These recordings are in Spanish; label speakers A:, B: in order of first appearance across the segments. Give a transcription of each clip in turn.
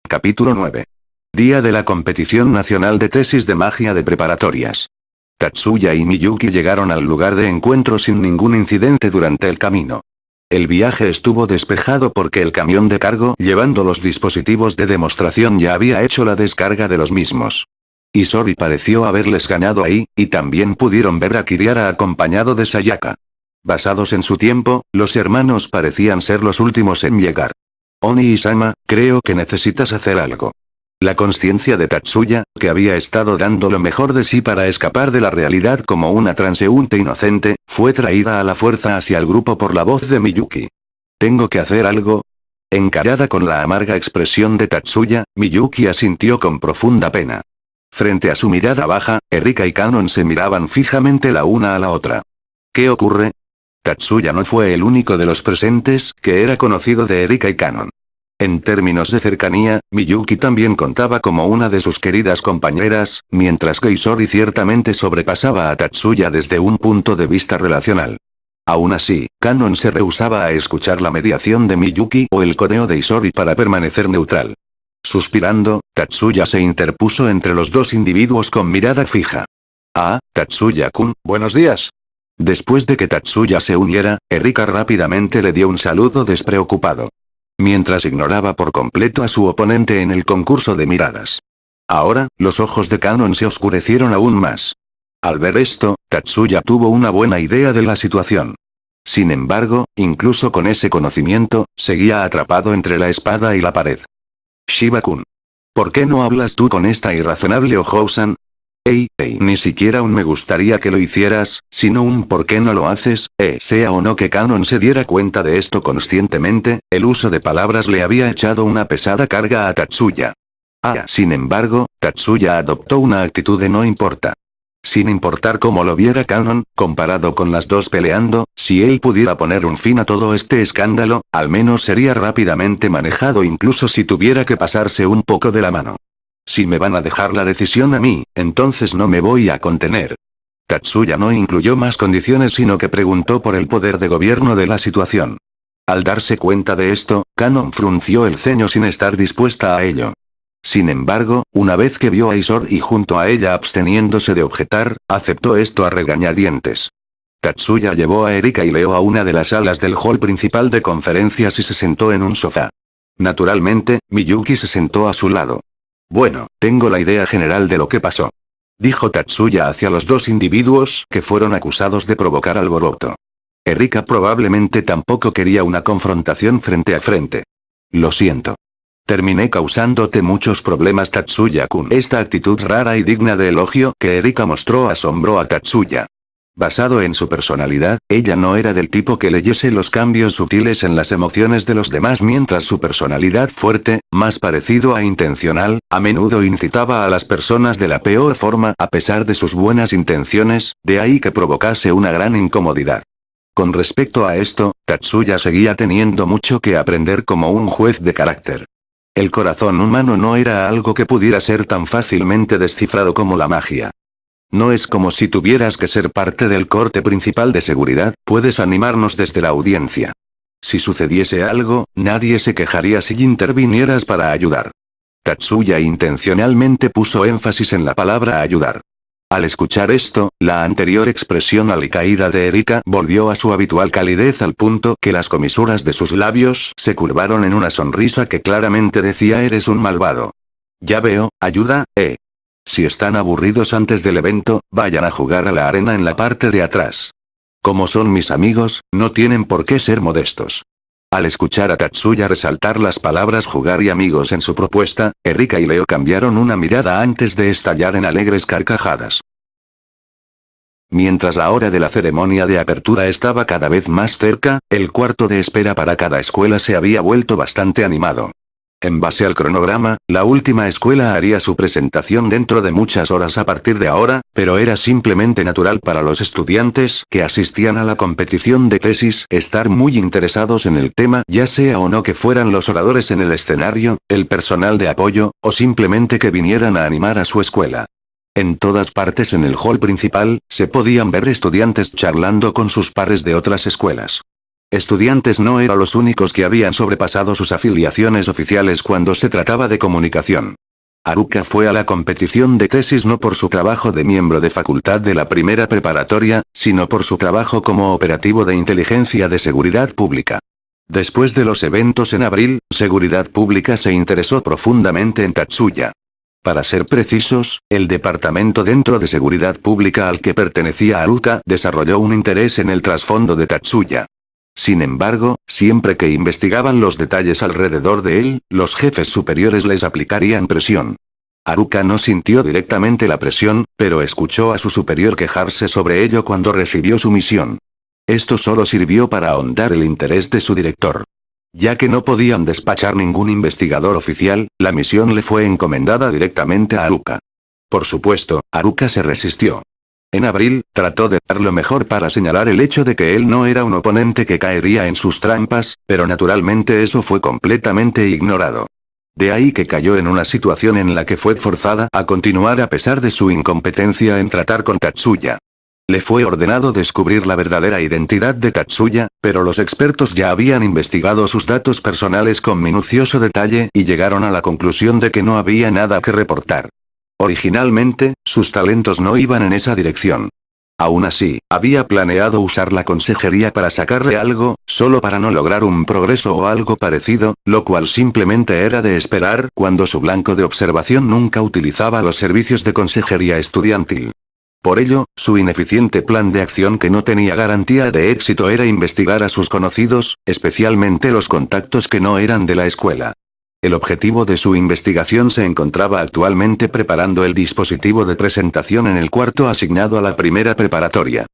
A: Capítulo 9. Día de la competición nacional de tesis de magia de preparatorias. Tatsuya y Miyuki llegaron al lugar de encuentro sin ningún incidente durante el camino. El viaje estuvo despejado porque el camión de cargo llevando los dispositivos de demostración ya había hecho la descarga de los mismos. Isori pareció haberles ganado ahí, y también pudieron ver a Kiriara acompañado de Sayaka. Basados en su tiempo, los hermanos parecían ser los últimos en llegar. Oni-sama, creo que necesitas hacer algo. La consciencia de Tatsuya, que había estado dando lo mejor de sí para escapar de la realidad como una transeúnte inocente, fue traída a la fuerza hacia el grupo por la voz de Miyuki. ¿Tengo que hacer algo? Encarada con la amarga expresión de Tatsuya, Miyuki asintió con profunda pena. Frente a su mirada baja, Erika y Kanon se miraban fijamente la una a la otra. ¿Qué ocurre? Tatsuya no fue el único de los presentes que era conocido de Erika y Kanon. En términos de cercanía, Miyuki también contaba como una de sus queridas compañeras, mientras que Isori ciertamente sobrepasaba a Tatsuya desde un punto de vista relacional. Aún así, Kanon se rehusaba a escuchar la mediación de Miyuki o el codeo de Isori para permanecer neutral. Suspirando, Tatsuya se interpuso entre los dos individuos con mirada fija. Ah, Tatsuya-kun, buenos días. Después de que Tatsuya se uniera, Erika rápidamente le dio un saludo despreocupado. Mientras ignoraba por completo a su oponente en el concurso de miradas. Ahora, los ojos de Kanon se oscurecieron aún más. Al ver esto, Tatsuya tuvo una buena idea de la situación. Sin embargo, incluso con ese conocimiento, seguía atrapado entre la espada y la pared. Shiba-kun. ¿Por qué no hablas tú con esta irrazonable Ohou-san? Ni siquiera un me gustaría que lo hicieras, sino un ¿por qué no lo haces? Sea o no que Kanon se diera cuenta de esto conscientemente, el uso de palabras le había echado una pesada carga a Tatsuya. Sin embargo, Tatsuya adoptó una actitud de no importa. Sin importar cómo lo viera Kanon, comparado con las dos peleando, si él pudiera poner un fin a todo este escándalo, al menos sería rápidamente manejado incluso si tuviera que pasarse un poco de la mano. Si me van a dejar la decisión a mí, entonces no me voy a contener. Tatsuya no incluyó más condiciones sino que preguntó por el poder de gobierno de la situación. Al darse cuenta de esto, Kanon frunció el ceño sin estar dispuesta a ello. Sin embargo, una vez que vio a Isori junto a ella absteniéndose de objetar, aceptó esto a regañadientes. Tatsuya llevó a Erika y Leo a una de las salas del hall principal de conferencias y se sentó en un sofá. Naturalmente, Miyuki se sentó a su lado. Bueno, tengo la idea general de lo que pasó. Dijo Tatsuya hacia los dos individuos que fueron acusados de provocar alboroto. Erika probablemente tampoco quería una confrontación frente a frente. Lo siento. Terminé causándote muchos problemas Tatsuya-kun. Esta actitud rara y digna de elogio que Erika mostró asombró a Tatsuya. Basado en su personalidad, ella no era del tipo que leyese los cambios sutiles en las emociones de los demás mientras su personalidad fuerte, más parecido a intencional, a menudo incitaba a las personas de la peor forma a pesar de sus buenas intenciones, de ahí que provocase una gran incomodidad. Con respecto a esto, Tatsuya seguía teniendo mucho que aprender como un juez de carácter. El corazón humano no era algo que pudiera ser tan fácilmente descifrado como la magia. No es como si tuvieras que ser parte del corte principal de seguridad, puedes animarnos desde la audiencia. Si sucediese algo, nadie se quejaría si intervinieras para ayudar. Tatsuya intencionalmente puso énfasis en la palabra ayudar. Al escuchar esto, la anterior expresión alicaída de Erika volvió a su habitual calidez al punto que las comisuras de sus labios se curvaron en una sonrisa que claramente decía eres un malvado. Ya veo, ayuda, Si están aburridos antes del evento, vayan a jugar a la arena en la parte de atrás. Como son mis amigos, no tienen por qué ser modestos. Al escuchar a Tatsuya resaltar las palabras jugar y amigos en su propuesta, Erika y Leo cambiaron una mirada antes de estallar en alegres carcajadas. Mientras la hora de la ceremonia de apertura estaba cada vez más cerca, el cuarto de espera para cada escuela se había vuelto bastante animado. En base al cronograma, la última escuela haría su presentación dentro de muchas horas a partir de ahora, pero era simplemente natural para los estudiantes que asistían a la competición de tesis estar muy interesados en el tema, ya sea o no que fueran los oradores en el escenario, el personal de apoyo, o simplemente que vinieran a animar a su escuela. En todas partes en el hall principal, se podían ver estudiantes charlando con sus pares de otras escuelas. Estudiantes no eran los únicos que habían sobrepasado sus afiliaciones oficiales cuando se trataba de comunicación. Haruka fue a la competición de tesis no por su trabajo de miembro de facultad de la primera preparatoria, sino por su trabajo como operativo de inteligencia de seguridad pública. Después de los eventos en abril, Seguridad Pública se interesó profundamente en Tatsuya. Para ser precisos, el departamento dentro de Seguridad Pública al que pertenecía Haruka desarrolló un interés en el trasfondo de Tatsuya. Sin embargo, siempre que investigaban los detalles alrededor de él, los jefes superiores les aplicarían presión. Haruka no sintió directamente la presión, pero escuchó a su superior quejarse sobre ello cuando recibió su misión. Esto solo sirvió para ahondar el interés de su director. Ya que no podían despachar ningún investigador oficial, la misión le fue encomendada directamente a Haruka. Por supuesto, Haruka se resistió. En abril, trató de dar lo mejor para señalar el hecho de que él no era un oponente que caería en sus trampas, pero naturalmente eso fue completamente ignorado. De ahí que cayó en una situación en la que fue forzada a continuar a pesar de su incompetencia en tratar con Tatsuya. Le fue ordenado descubrir la verdadera identidad de Tatsuya, pero los expertos ya habían investigado sus datos personales con minucioso detalle y llegaron a la conclusión de que no había nada que reportar. Originalmente, sus talentos no iban en esa dirección. Aún así, había planeado usar la consejería para sacarle algo, solo para no lograr un progreso o algo parecido, lo cual simplemente era de esperar cuando su blanco de observación nunca utilizaba los servicios de consejería estudiantil. Por ello, su ineficiente plan de acción que no tenía garantía de éxito era investigar a sus conocidos, especialmente los contactos que no eran de la escuela. El objetivo de su investigación se encontraba actualmente preparando el dispositivo de presentación en el cuarto asignado a la primera preparatoria.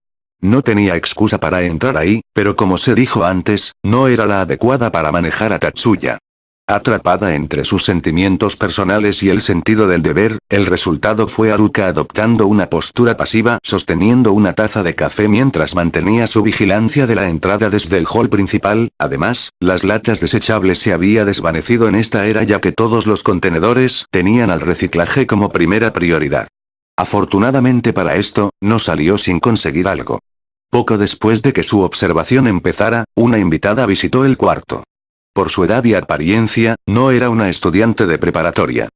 A: No tenía excusa para entrar ahí, pero como se dijo antes, no era la adecuada para manejar a Tatsuya. Atrapada entre sus sentimientos personales y el sentido del deber, el resultado fue Haruka adoptando una postura pasiva sosteniendo una taza de café mientras mantenía su vigilancia de la entrada desde el hall principal. Además, las latas desechables se había desvanecido en esta era ya que todos los contenedores tenían al reciclaje como primera prioridad. Afortunadamente para esto, no salió sin conseguir algo. Poco después de que su observación empezara, una invitada visitó el cuarto. Por su edad y apariencia, no era una estudiante de preparatoria.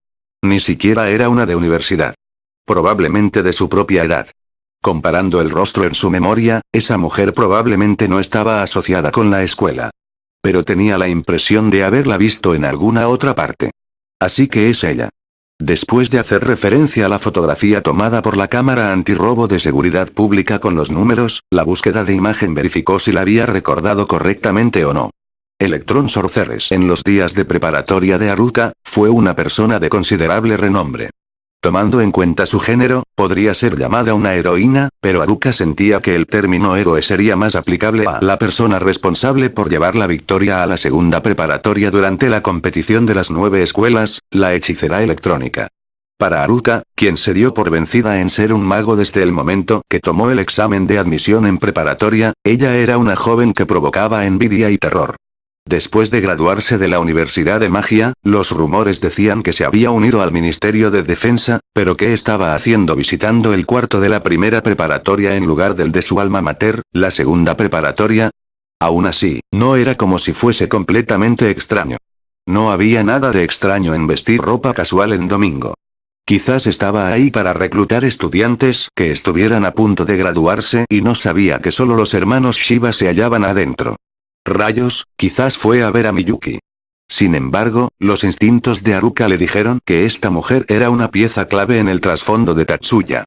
A: Ni siquiera era una de universidad. Probablemente de su propia edad. Comparando el rostro en su memoria, esa mujer probablemente no estaba asociada con la escuela. Pero tenía la impresión de haberla visto en alguna otra parte. Así que es ella. Después de hacer referencia a la fotografía tomada por la cámara antirrobo de seguridad pública con los números, la búsqueda de imagen verificó si la había recordado correctamente o no. Electron Sorceres en los días de preparatoria de Haruka, fue una persona de considerable renombre. Tomando en cuenta su género, podría ser llamada una heroína, pero Haruka sentía que el término héroe sería más aplicable a la persona responsable por llevar la victoria a la segunda preparatoria durante la competición de las 9 escuelas, la hechicera electrónica. Para Haruka, quien se dio por vencida en ser un mago desde el momento que tomó el examen de admisión en preparatoria, ella era una joven que provocaba envidia y terror. Después de graduarse de la Universidad de Magia, los rumores decían que se había unido al Ministerio de Defensa, pero ¿qué estaba haciendo visitando el cuarto de la primera preparatoria en lugar del de su alma mater, la segunda preparatoria? Aún así, no era como si fuese completamente extraño. No había nada de extraño en vestir ropa casual en domingo. Quizás estaba ahí para reclutar estudiantes que estuvieran a punto de graduarse y no sabía que solo los hermanos Shiba se hallaban adentro. Rayos, quizás fue a ver a Miyuki. Sin embargo, los instintos de Haruka le dijeron que esta mujer era una pieza clave en el trasfondo de Tatsuya.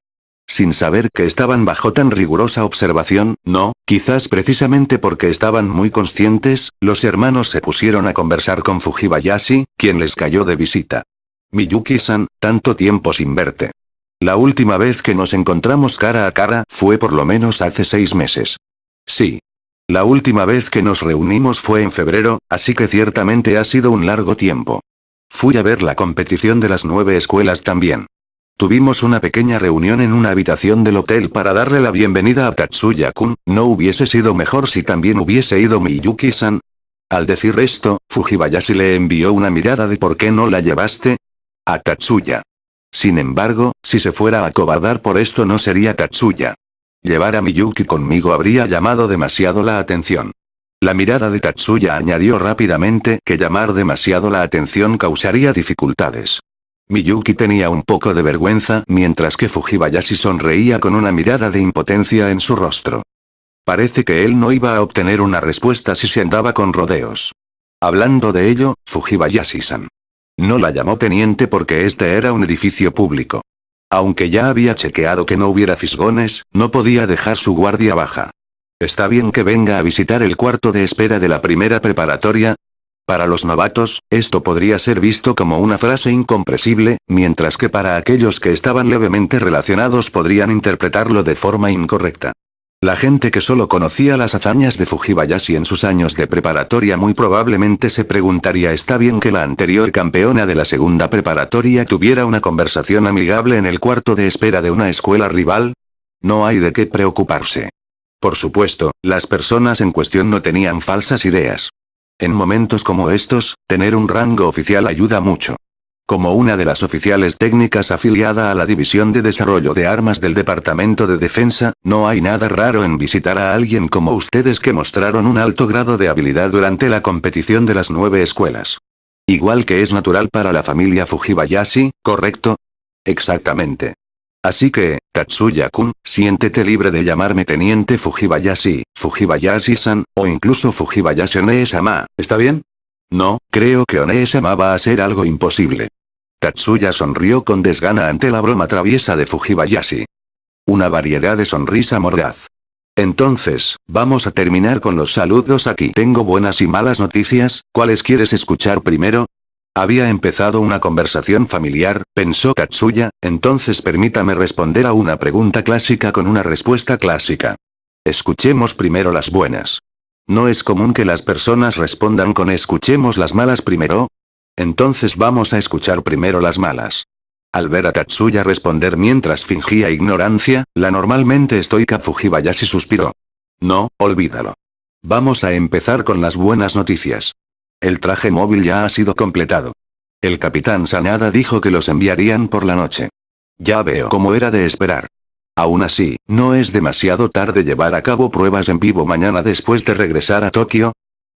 A: Sin saber que estaban bajo tan rigurosa observación, no, quizás precisamente porque estaban muy conscientes, los hermanos se pusieron a conversar con Fujibayashi, quien les cayó de visita. Miyuki-san, tanto tiempo sin verte. La última vez que nos encontramos cara a cara fue por lo menos hace 6 meses. Sí. La última vez que nos reunimos fue en febrero, así que ciertamente ha sido un largo tiempo. Fui a ver la competición de las 9 escuelas también. Tuvimos una pequeña reunión en una habitación del hotel para darle la bienvenida a Tatsuya-kun, ¿no hubiese sido mejor si también hubiese ido Miyuki-san? Al decir esto, Fujibayashi le envió una mirada de ¿por qué no la llevaste? A Tatsuya. Sin embargo, si se fuera a acobardar por esto no sería Tatsuya. Llevar a Miyuki conmigo habría llamado demasiado la atención. La mirada de Tatsuya añadió rápidamente que llamar demasiado la atención causaría dificultades. Miyuki tenía un poco de vergüenza mientras que Fujibayashi sonreía con una mirada de impotencia en su rostro. Parece que él no iba a obtener una respuesta si se andaba con rodeos. Hablando de ello, Fujibayashi-san no la llamó teniente porque este era un edificio público. Aunque ya había chequeado que no hubiera fisgones, no podía dejar su guardia baja. ¿Está bien que venga a visitar el cuarto de espera de la primera preparatoria? Para los novatos, esto podría ser visto como una frase incomprensible, mientras que para aquellos que estaban levemente relacionados podrían interpretarlo de forma incorrecta. La gente que solo conocía las hazañas de Fujibayashi en sus años de preparatoria muy probablemente se preguntaría: ¿está bien que la anterior campeona de la segunda preparatoria tuviera una conversación amigable en el cuarto de espera de una escuela rival? No hay de qué preocuparse. Por supuesto, las personas en cuestión no tenían falsas ideas. En momentos como estos, tener un rango oficial ayuda mucho. Como una de las oficiales técnicas afiliada a la División de Desarrollo de Armas del Departamento de Defensa, no hay nada raro en visitar a alguien como ustedes que mostraron un alto grado de habilidad durante la competición de las 9 escuelas. Igual que es natural para la familia Fujibayashi, ¿correcto? Exactamente. Así que, Tatsuya-kun, siéntete libre de llamarme Teniente Fujibayashi, Fujibayashi-san, o incluso Fujibayashi One-sama, ¿está bien? No, creo que One-sama va a ser algo imposible. Tatsuya sonrió con desgana ante la broma traviesa de Fujibayashi. Una variedad de sonrisa mordaz. Entonces, vamos a terminar con los saludos aquí. Tengo buenas y malas noticias, ¿cuáles quieres escuchar primero? Había empezado una conversación familiar, pensó Tatsuya, entonces permítame responder a una pregunta clásica con una respuesta clásica. Escuchemos primero las buenas. ¿No es común que las personas respondan con escuchemos las malas primero? Entonces vamos a escuchar primero las malas. Al ver a Tatsuya responder mientras fingía ignorancia, la normalmente estoica Fujibayashi suspiró. No, olvídalo. Vamos a empezar con las buenas noticias. El traje móvil ya ha sido completado. El capitán Sanada dijo que los enviarían por la noche. Ya veo cómo era de esperar. Aún así, ¿no es demasiado tarde llevar a cabo pruebas en vivo mañana después de regresar a Tokio?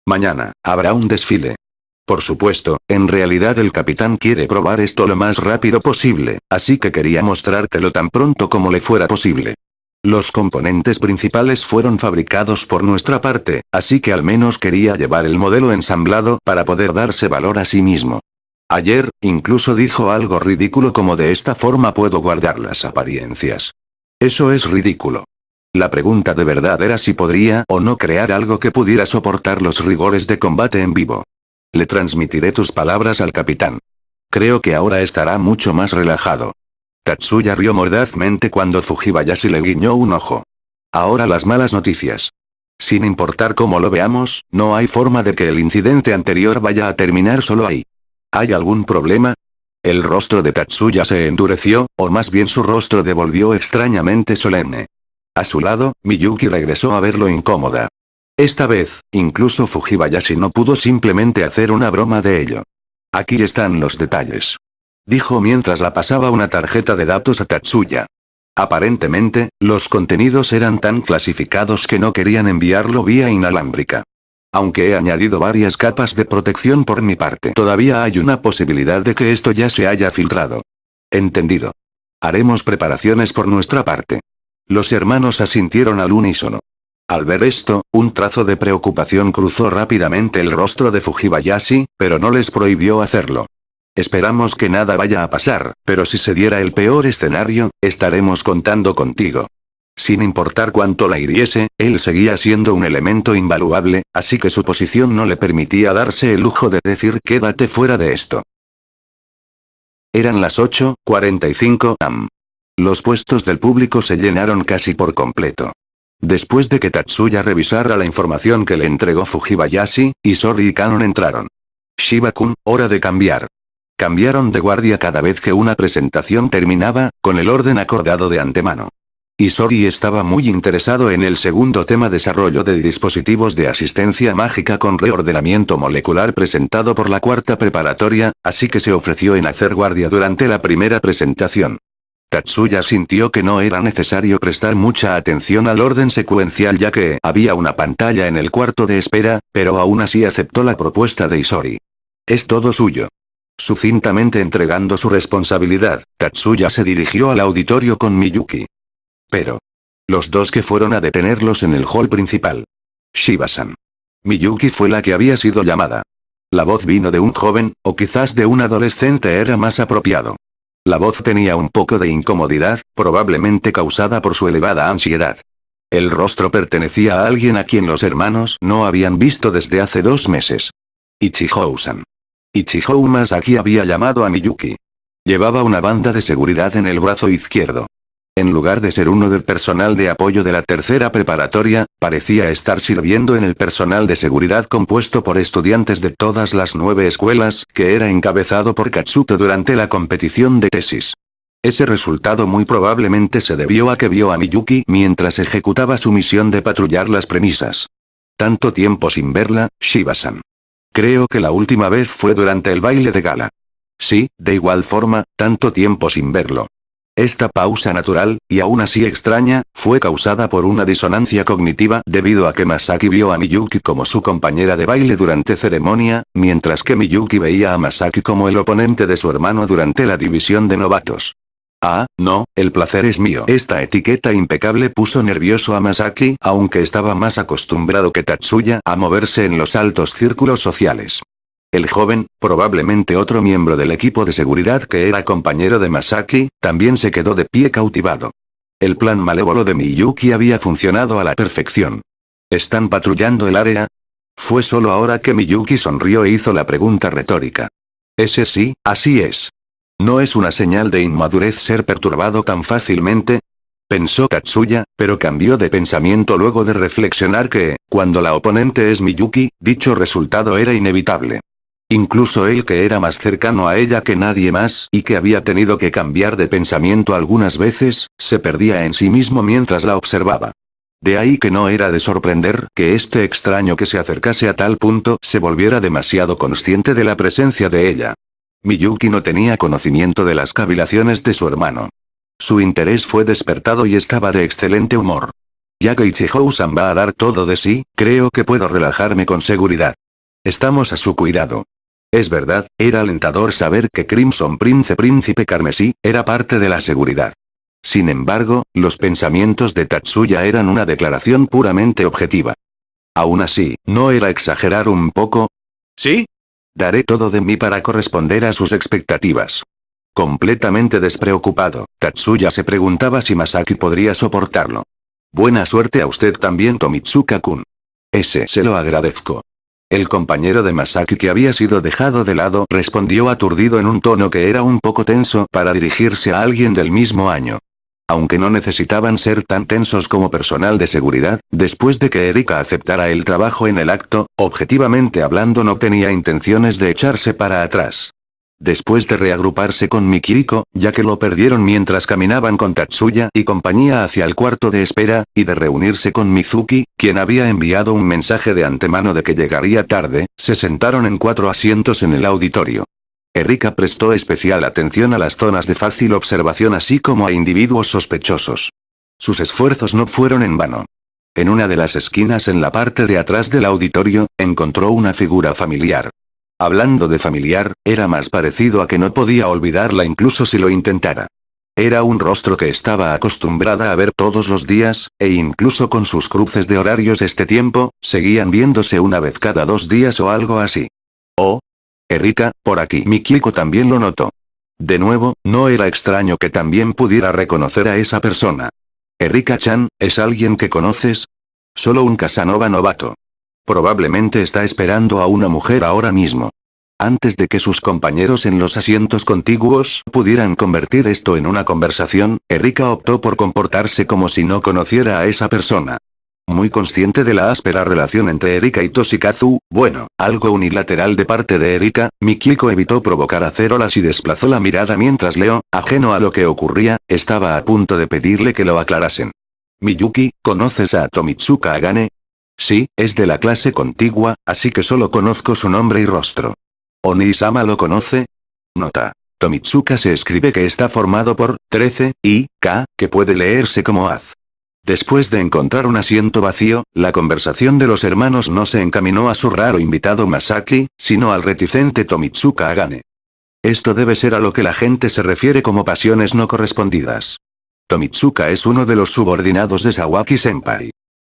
A: Mañana, habrá un desfile. Por supuesto, en realidad el capitán quiere probar esto lo más rápido posible, así que quería mostrártelo tan pronto como le fuera posible. Los componentes principales fueron fabricados por nuestra parte, así que al menos quería llevar el modelo ensamblado para poder darse valor a sí mismo. Ayer, incluso dijo algo ridículo como de esta forma puedo guardar las apariencias. Eso es ridículo. La pregunta de verdad era si podría o no crear algo que pudiera soportar los rigores de combate en vivo. Le transmitiré tus palabras al capitán. Creo que ahora estará mucho más relajado. Tatsuya rió mordazmente cuando Fujibayashi le guiñó un ojo. Ahora las malas noticias. Sin importar cómo lo veamos, no hay forma de que el incidente anterior vaya a terminar solo ahí. ¿Hay algún problema? El rostro de Tatsuya se endureció, o más bien su rostro devolvió extrañamente solemne. A su lado, Miyuki regresó a verlo incómoda. Esta vez, incluso Fujibayashi no pudo simplemente hacer una broma de ello. Aquí están los detalles. Dijo mientras la pasaba una tarjeta de datos a Tatsuya. Aparentemente, los contenidos eran tan clasificados que no querían enviarlo vía inalámbrica. Aunque he añadido varias capas de protección por mi parte, todavía hay una posibilidad de que esto ya se haya filtrado. Entendido. Haremos preparaciones por nuestra parte. Los hermanos asintieron al unísono. Al ver esto, un trazo de preocupación cruzó rápidamente el rostro de Fujibayashi, pero no les prohibió hacerlo. Esperamos que nada vaya a pasar, pero si se diera el peor escenario, estaremos contando contigo. Sin importar cuánto la hiriese, él seguía siendo un elemento invaluable, así que su posición no le permitía darse el lujo de decir quédate fuera de esto. Eran las 8:45 am. Los puestos del público se llenaron casi por completo. Después de que Tatsuya revisara la información que le entregó Fujibayashi, Isori y Kanon entraron. Shiba-kun, hora de cambiar. Cambiaron de guardia cada vez que una presentación terminaba, con el orden acordado de antemano. Isori estaba muy interesado en el segundo tema desarrollo de dispositivos de asistencia mágica con reordenamiento molecular presentado por la cuarta preparatoria, así que se ofreció en hacer guardia durante la primera presentación. Tatsuya sintió que no era necesario prestar mucha atención al orden secuencial ya que había una pantalla en el cuarto de espera, pero aún así aceptó la propuesta de Isori. Es todo suyo. Sucintamente entregando su responsabilidad, Tatsuya se dirigió al auditorio con Miyuki. Pero los dos que fueron a detenerlos en el hall principal. Shiba-san. Miyuki fue la que había sido llamada. La voz vino de un joven, o quizás de un adolescente era más apropiado. La voz tenía un poco de incomodidad, probablemente causada por su elevada ansiedad. El rostro pertenecía a alguien a quien los hermanos no habían visto desde hace 2 meses. Ichihou-san. Ichihou Masaki había llamado a Miyuki. Llevaba una banda de seguridad en el brazo izquierdo. En lugar de ser uno del personal de apoyo de la tercera preparatoria, parecía estar sirviendo en el personal de seguridad compuesto por estudiantes de todas las 9 escuelas, que era encabezado por Katsuto durante la competición de tesis. Ese resultado muy probablemente se debió a que vio a Miyuki mientras ejecutaba su misión de patrullar las premisas. Tanto tiempo sin verla, Shiba-san. Creo que la última vez fue durante el baile de gala. Sí, de igual forma, tanto tiempo sin verlo. Esta pausa natural, y aún así extraña, fue causada por una disonancia cognitiva debido a que Masaki vio a Miyuki como su compañera de baile durante ceremonia, mientras que Miyuki veía a Masaki como el oponente de su hermano durante la división de novatos. Ah, no, el placer es mío. Esta etiqueta impecable puso nervioso a Masaki, aunque estaba más acostumbrado que Tatsuya a moverse en los altos círculos sociales. El joven, probablemente otro miembro del equipo de seguridad que era compañero de Masaki, también se quedó de pie cautivado. El plan malévolo de Miyuki había funcionado a la perfección. ¿Están patrullando el área? Fue solo ahora que Miyuki sonrió e hizo la pregunta retórica. Ese sí, así es. ¿No es una señal de inmadurez ser perturbado tan fácilmente? Pensó Tatsuya, pero cambió de pensamiento luego de reflexionar que, cuando la oponente es Miyuki, dicho resultado era inevitable. Incluso él que era más cercano a ella que nadie más y que había tenido que cambiar de pensamiento algunas veces, se perdía en sí mismo mientras la observaba. De ahí que no era de sorprender que este extraño que se acercase a tal punto se volviera demasiado consciente de la presencia de ella. Miyuki no tenía conocimiento de las cavilaciones de su hermano. Su interés fue despertado y estaba de excelente humor. Ya que Ichihou-san va a dar todo de sí, creo que puedo relajarme con seguridad. Estamos a su cuidado. Es verdad, era alentador saber que Crimson Príncipe Carmesí era parte de la seguridad. Sin embargo, los pensamientos de Tatsuya eran una declaración puramente objetiva. Aún así, ¿no era exagerar un poco? ¿Sí? Daré todo de mí para corresponder a sus expectativas. Completamente despreocupado, Tatsuya se preguntaba si Masaki podría soportarlo. Buena suerte a usted también, Tomitsuka-kun. Ese se lo agradezco. El compañero de Masaki que había sido dejado de lado respondió aturdido en un tono que era un poco tenso para dirigirse a alguien del mismo año. Aunque no necesitaban ser tan tensos como personal de seguridad, después de que Erika aceptara el trabajo en el acto, objetivamente hablando no tenía intenciones de echarse para atrás. Después de reagruparse con Mikiko, ya que lo perdieron mientras caminaban con Tatsuya y compañía hacia el cuarto de espera, y de reunirse con Mizuki, quien había enviado un mensaje de antemano de que llegaría tarde, se sentaron en 4 asientos en el auditorio. Erika prestó especial atención a las zonas de fácil observación así como a individuos sospechosos. Sus esfuerzos no fueron en vano. En una de las esquinas en la parte de atrás del auditorio, encontró una figura familiar. Hablando de familiar, era más parecido a que no podía olvidarla incluso si lo intentara. Era un rostro que estaba acostumbrada a ver todos los días, e incluso con sus cruces de horarios este tiempo, seguían viéndose una vez cada 2 días o algo así. Oh. Erika, por aquí. Mikiko también lo notó. De nuevo, no era extraño que también pudiera reconocer a esa persona. Erika-chan, ¿es alguien que conoces? Solo un Casanova novato. Probablemente está esperando a una mujer ahora mismo. Antes de que sus compañeros en los asientos contiguos pudieran convertir esto en una conversación, Erika optó por comportarse como si no conociera a esa persona. Muy consciente de la áspera relación entre Erika y Toshikazu, bueno, algo unilateral de parte de Erika, Mikiko evitó provocar acérolas y desplazó la mirada mientras Leo, ajeno a lo que ocurría, estaba a punto de pedirle que lo aclarasen. Miyuki, ¿conoces a Tomitsuka Agane? Sí, es de la clase contigua, así que solo conozco su nombre y rostro. ¿Oni-sama lo conoce? Nota. Tomitsuka se escribe que está formado por 13 y K, que puede leerse como Az. Después de encontrar un asiento vacío, la conversación de los hermanos no se encaminó a su raro invitado Masaki, sino al reticente Tomitsuka Agane. Esto debe ser a lo que la gente se refiere como pasiones no correspondidas. Tomitsuka es uno de los subordinados de Sawaki-senpai.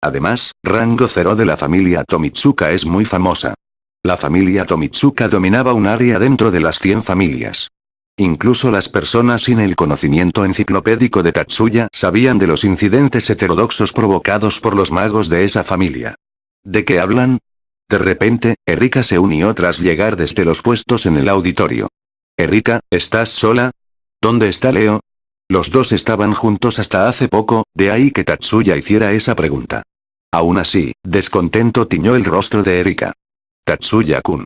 A: Además, rango 0 de la familia Tomitsuka es muy famosa. La familia Tomitsuka dominaba un área dentro de las 100 familias. Incluso las personas sin el conocimiento enciclopédico de Tatsuya sabían de los incidentes heterodoxos provocados por los magos de esa familia. ¿De qué hablan? De repente, Erika se unió tras llegar desde los puestos en el auditorio. Erika, ¿estás sola? ¿Dónde está Leo? Los dos estaban juntos hasta hace poco, de ahí que Tatsuya hiciera esa pregunta. Aún así, descontento tiñó el rostro de Erika. Tatsuya-kun.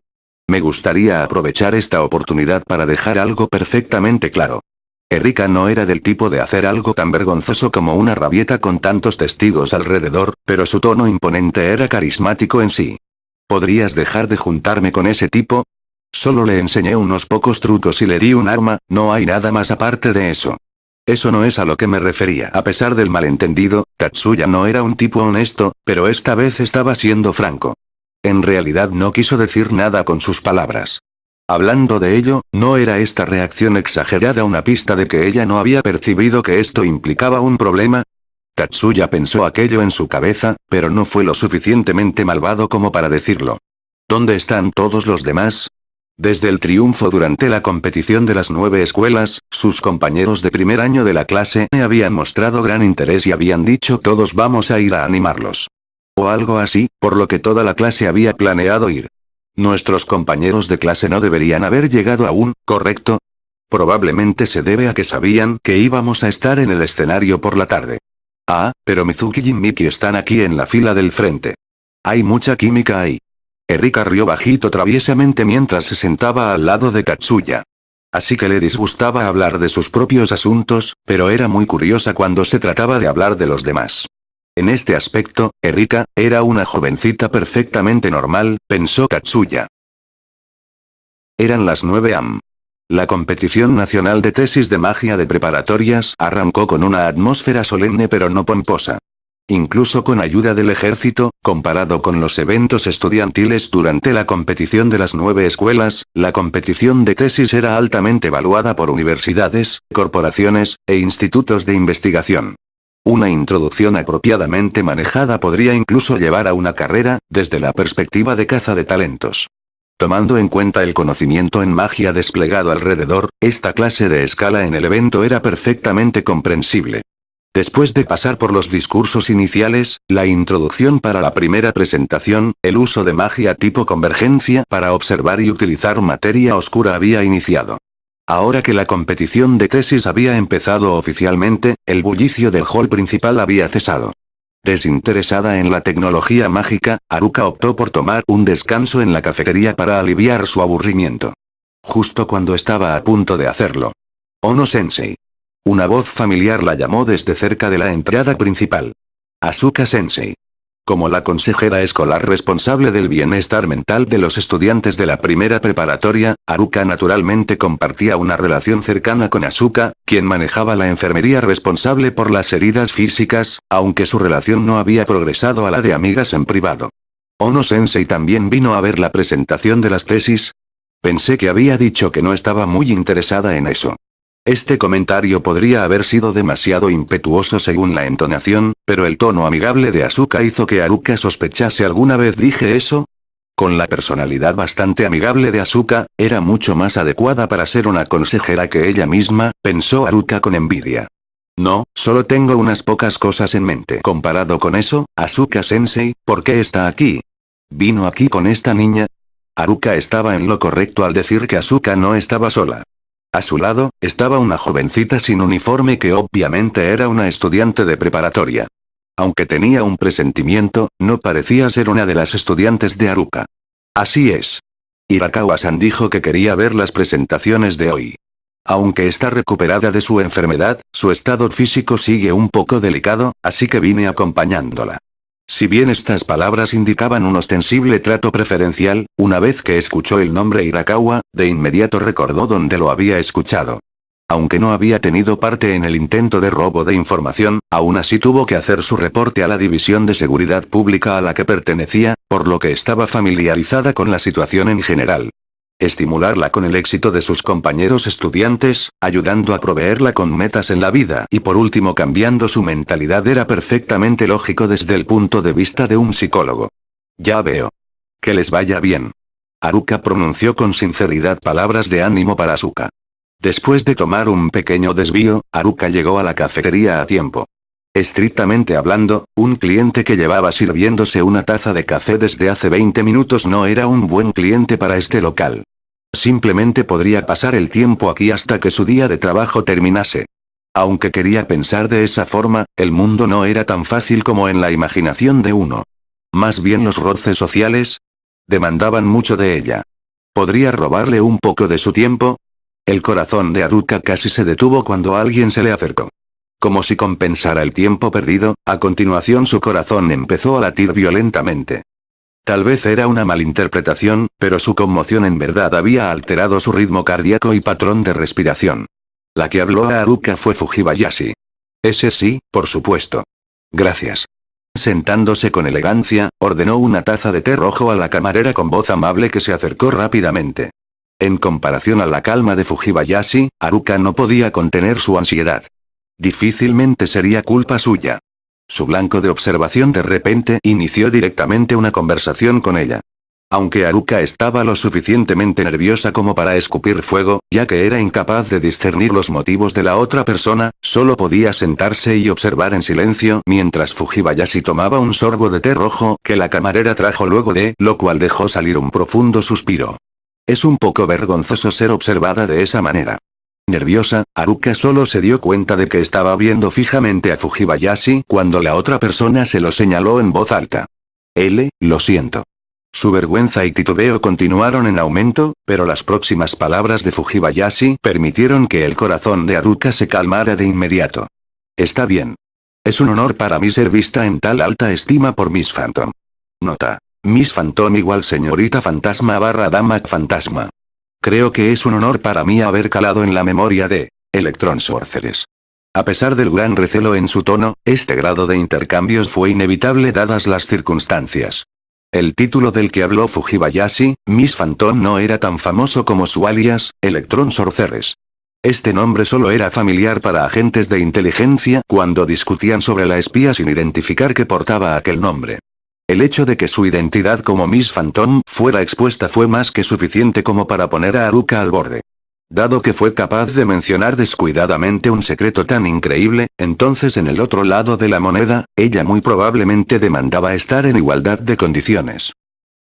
A: Me gustaría aprovechar esta oportunidad para dejar algo perfectamente claro. Erika no era del tipo de hacer algo tan vergonzoso como una rabieta con tantos testigos alrededor, pero su tono imponente era carismático en sí. ¿Podrías dejar de juntarme con ese tipo? Solo le enseñé unos pocos trucos y le di un arma, no hay nada más aparte de eso. Eso no es a lo que me refería. A pesar del malentendido, Tatsuya no era un tipo honesto, pero esta vez estaba siendo franco. En realidad no quiso decir nada con sus palabras. Hablando de ello, ¿no era esta reacción exagerada una pista de que ella no había percibido que esto implicaba un problema? Tatsuya pensó aquello en su cabeza, pero no fue lo suficientemente malvado como para decirlo. ¿Dónde están todos los demás? Desde el triunfo durante la competición de las 9 escuelas, sus compañeros de primer año de la clase habían mostrado gran interés y habían dicho todos vamos a ir a animarlos. O algo así, por lo que toda la clase había planeado ir. Nuestros compañeros de clase no deberían haber llegado aún, ¿correcto? Probablemente se debe a que sabían que íbamos a estar en el escenario por la tarde. Ah, pero Mizuki y Miki están aquí en la fila del frente. Hay mucha química ahí. Erika rió bajito traviesamente mientras se sentaba al lado de Tatsuya. Así que le disgustaba hablar de sus propios asuntos, pero era muy curiosa cuando se trataba de hablar de los demás. En este aspecto, Erika, era una jovencita perfectamente normal, pensó Tatsuya. Eran las 9 am. La competición nacional de tesis de magia de preparatorias arrancó con una atmósfera solemne pero no pomposa. Incluso con ayuda del ejército, comparado con los eventos estudiantiles durante la competición de las 9 escuelas, la competición de tesis era altamente evaluada por universidades, corporaciones, e institutos de investigación. Una introducción apropiadamente manejada podría incluso llevar a una carrera, desde la perspectiva de caza de talentos. Tomando en cuenta el conocimiento en magia desplegado alrededor, esta clase de escala en el evento era perfectamente comprensible. Después de pasar por los discursos iniciales, la introducción para la primera presentación, el uso de magia tipo convergencia para observar y utilizar materia oscura había iniciado. Ahora que la competición de tesis había empezado oficialmente, el bullicio del hall principal había cesado. Desinteresada en la tecnología mágica, Haruka optó por tomar un descanso en la cafetería para aliviar su aburrimiento. Justo cuando estaba a punto de hacerlo. Ono-sensei. Una voz familiar la llamó desde cerca de la entrada principal. Asuka-sensei. Como la consejera escolar responsable del bienestar mental de los estudiantes de la primera preparatoria, Haruka naturalmente compartía una relación cercana con Asuka, quien manejaba la enfermería responsable por las heridas físicas, aunque su relación no había progresado a la de amigas en privado. ¿Ono-sensei también vino a ver la presentación de las tesis? Pensé que había dicho que no estaba muy interesada en eso. Este comentario podría haber sido demasiado impetuoso según la entonación, pero el tono amigable de Asuka hizo que Haruka sospechase ¿alguna vez dije eso? Con la personalidad bastante amigable de Asuka, era mucho más adecuada para ser una consejera que ella misma, pensó Haruka con envidia. No, solo tengo unas pocas cosas en mente. Comparado con eso, Asuka-sensei, ¿por qué está aquí? ¿Vino aquí con esta niña? Haruka estaba en lo correcto al decir que Asuka no estaba sola. A su lado, estaba una jovencita sin uniforme que obviamente era una estudiante de preparatoria. Aunque tenía un presentimiento, no parecía ser una de las estudiantes de Haruka. Así es. Hirakawa-san dijo que quería ver las presentaciones de hoy. Aunque está recuperada de su enfermedad, su estado físico sigue un poco delicado, así que vine acompañándola. Si bien estas palabras indicaban un ostensible trato preferencial, una vez que escuchó el nombre Hirakawa, de inmediato recordó dónde lo había escuchado. Aunque no había tenido parte en el intento de robo de información, aún así tuvo que hacer su reporte a la División de Seguridad Pública a la que pertenecía, por lo que estaba familiarizada con la situación en general. Estimularla con el éxito de sus compañeros estudiantes, ayudando a proveerla con metas en la vida y por último cambiando su mentalidad era perfectamente lógico desde el punto de vista de un psicólogo. Ya veo. Que les vaya bien. Haruka pronunció con sinceridad palabras de ánimo para Asuka. Después de tomar un pequeño desvío, Haruka llegó a la cafetería a tiempo. Estrictamente hablando, un cliente que llevaba sirviéndose una taza de café desde hace 20 minutos no era un buen cliente para este local. Simplemente podría pasar el tiempo aquí hasta que su día de trabajo terminase. Aunque quería pensar de esa forma, el mundo no era tan fácil como en la imaginación de uno. Más bien los roces sociales demandaban mucho de ella. ¿Podría robarle un poco de su tiempo? El corazón de Haruka casi se detuvo cuando alguien se le acercó. Como si compensara el tiempo perdido, a continuación su corazón empezó a latir violentamente. Tal vez era una malinterpretación, pero su conmoción en verdad había alterado su ritmo cardíaco y patrón de respiración. La que habló a Haruka fue Fujibayashi. Ese sí, por supuesto. Gracias. Sentándose con elegancia, ordenó una taza de té rojo a la camarera con voz amable que se acercó rápidamente. En comparación a la calma de Fujibayashi, Haruka no podía contener su ansiedad. Difícilmente sería culpa suya. Su blanco de observación de repente inició directamente una conversación con ella. Aunque Haruka estaba lo suficientemente nerviosa como para escupir fuego, ya que era incapaz de discernir los motivos de la otra persona, solo podía sentarse y observar en silencio mientras Fujibayashi tomaba un sorbo de té rojo que la camarera trajo luego de lo cual dejó salir un profundo suspiro. Es un poco vergonzoso ser observada de esa manera. Nerviosa, Haruka solo se dio cuenta de que estaba viendo fijamente a Fujibayashi cuando la otra persona se lo señaló en voz alta. Lo siento. Su vergüenza y titubeo continuaron en aumento, pero las próximas palabras de Fujibayashi permitieron que el corazón de Haruka se calmara de inmediato. Está bien. Es un honor para mí ser vista en tal alta estima por Miss Phantom. Nota. Miss Phantom igual señorita fantasma / dama fantasma. Creo que es un honor para mí haber calado en la memoria de Electron Sorceress. A pesar del gran recelo en su tono, este grado de intercambios fue inevitable dadas las circunstancias. El título del que habló Fujibayashi, Miss Phantom, no era tan famoso como su alias, Electron Sorceress. Este nombre solo era familiar para agentes de inteligencia cuando discutían sobre la espía sin identificar que portaba aquel nombre. El hecho de que su identidad como Miss Phantom fuera expuesta fue más que suficiente como para poner a Haruka al borde. Dado que fue capaz de mencionar descuidadamente un secreto tan increíble, entonces en el otro lado de la moneda, ella muy probablemente demandaba estar en igualdad de condiciones.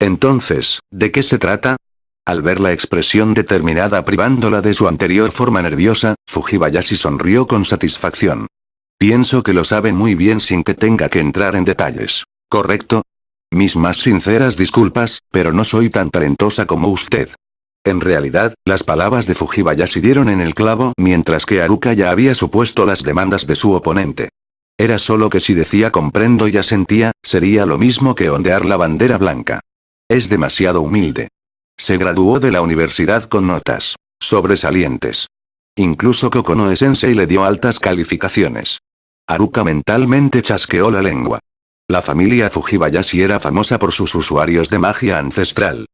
A: Entonces, ¿de qué se trata? Al ver la expresión determinada privándola de su anterior forma nerviosa, Fujibayashi sonrió con satisfacción. Pienso que lo sabe muy bien sin que tenga que entrar en detalles. ¿Correcto? Mis más sinceras disculpas, pero no soy tan talentosa como usted. En realidad, las palabras de Fujibayashi dieron en el clavo mientras que Haruka ya había supuesto las demandas de su oponente. Era solo que si decía comprendo y asentía, sería lo mismo que ondear la bandera blanca. Es demasiado humilde. Se graduó de la universidad con notas sobresalientes. Incluso Kokonoe-sensei le dio altas calificaciones. Haruka mentalmente chasqueó la lengua. La familia Fujibayashi era famosa por sus usuarios de magia ancestral.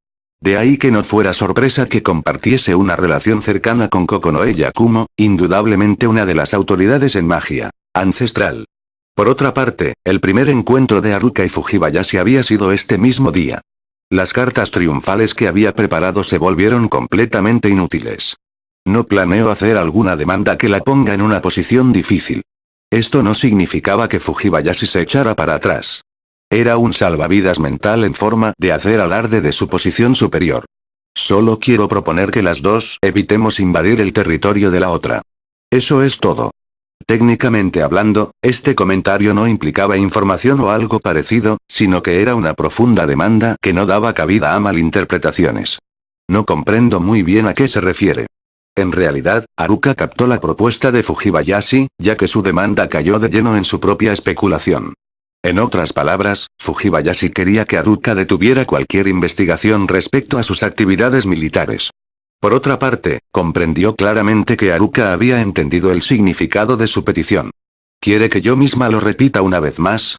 A: De ahí que no fuera sorpresa que compartiese una relación cercana con Kokonoe Yakumo, indudablemente una de las autoridades en magia ancestral. Por otra parte, el primer encuentro de Haruka y Fujibayashi había sido este mismo día. Las cartas triunfales que había preparado se volvieron completamente inútiles. No planeo hacer alguna demanda que la ponga en una posición difícil. Esto no significaba que Fujibayashi se echara para atrás. Era un salvavidas mental en forma de hacer alarde de su posición superior. Solo quiero proponer que las dos evitemos invadir el territorio de la otra. Eso es todo. Técnicamente hablando, este comentario no implicaba información o algo parecido, sino que era una profunda demanda que no daba cabida a malinterpretaciones. No comprendo muy bien a qué se refiere. En realidad, Haruka captó la propuesta de Fujibayashi, ya que su demanda cayó de lleno en su propia especulación. En otras palabras, Fujibayashi quería que Haruka detuviera cualquier investigación respecto a sus actividades militares. Por otra parte, comprendió claramente que Haruka había entendido el significado de su petición. ¿Quiere que yo misma lo repita una vez más?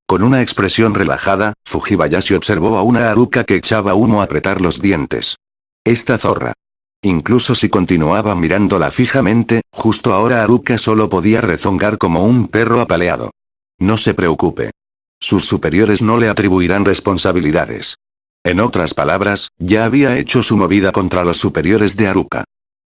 A: Con una expresión relajada, Fujibayashi observó a una Haruka que echaba humo a apretar los dientes. Esta zorra. Incluso si continuaba mirándola fijamente, justo ahora Haruka solo podía rezongar como un perro apaleado. No se preocupe. Sus superiores no le atribuirán responsabilidades. En otras palabras, ya había hecho su movida contra los superiores de Haruka.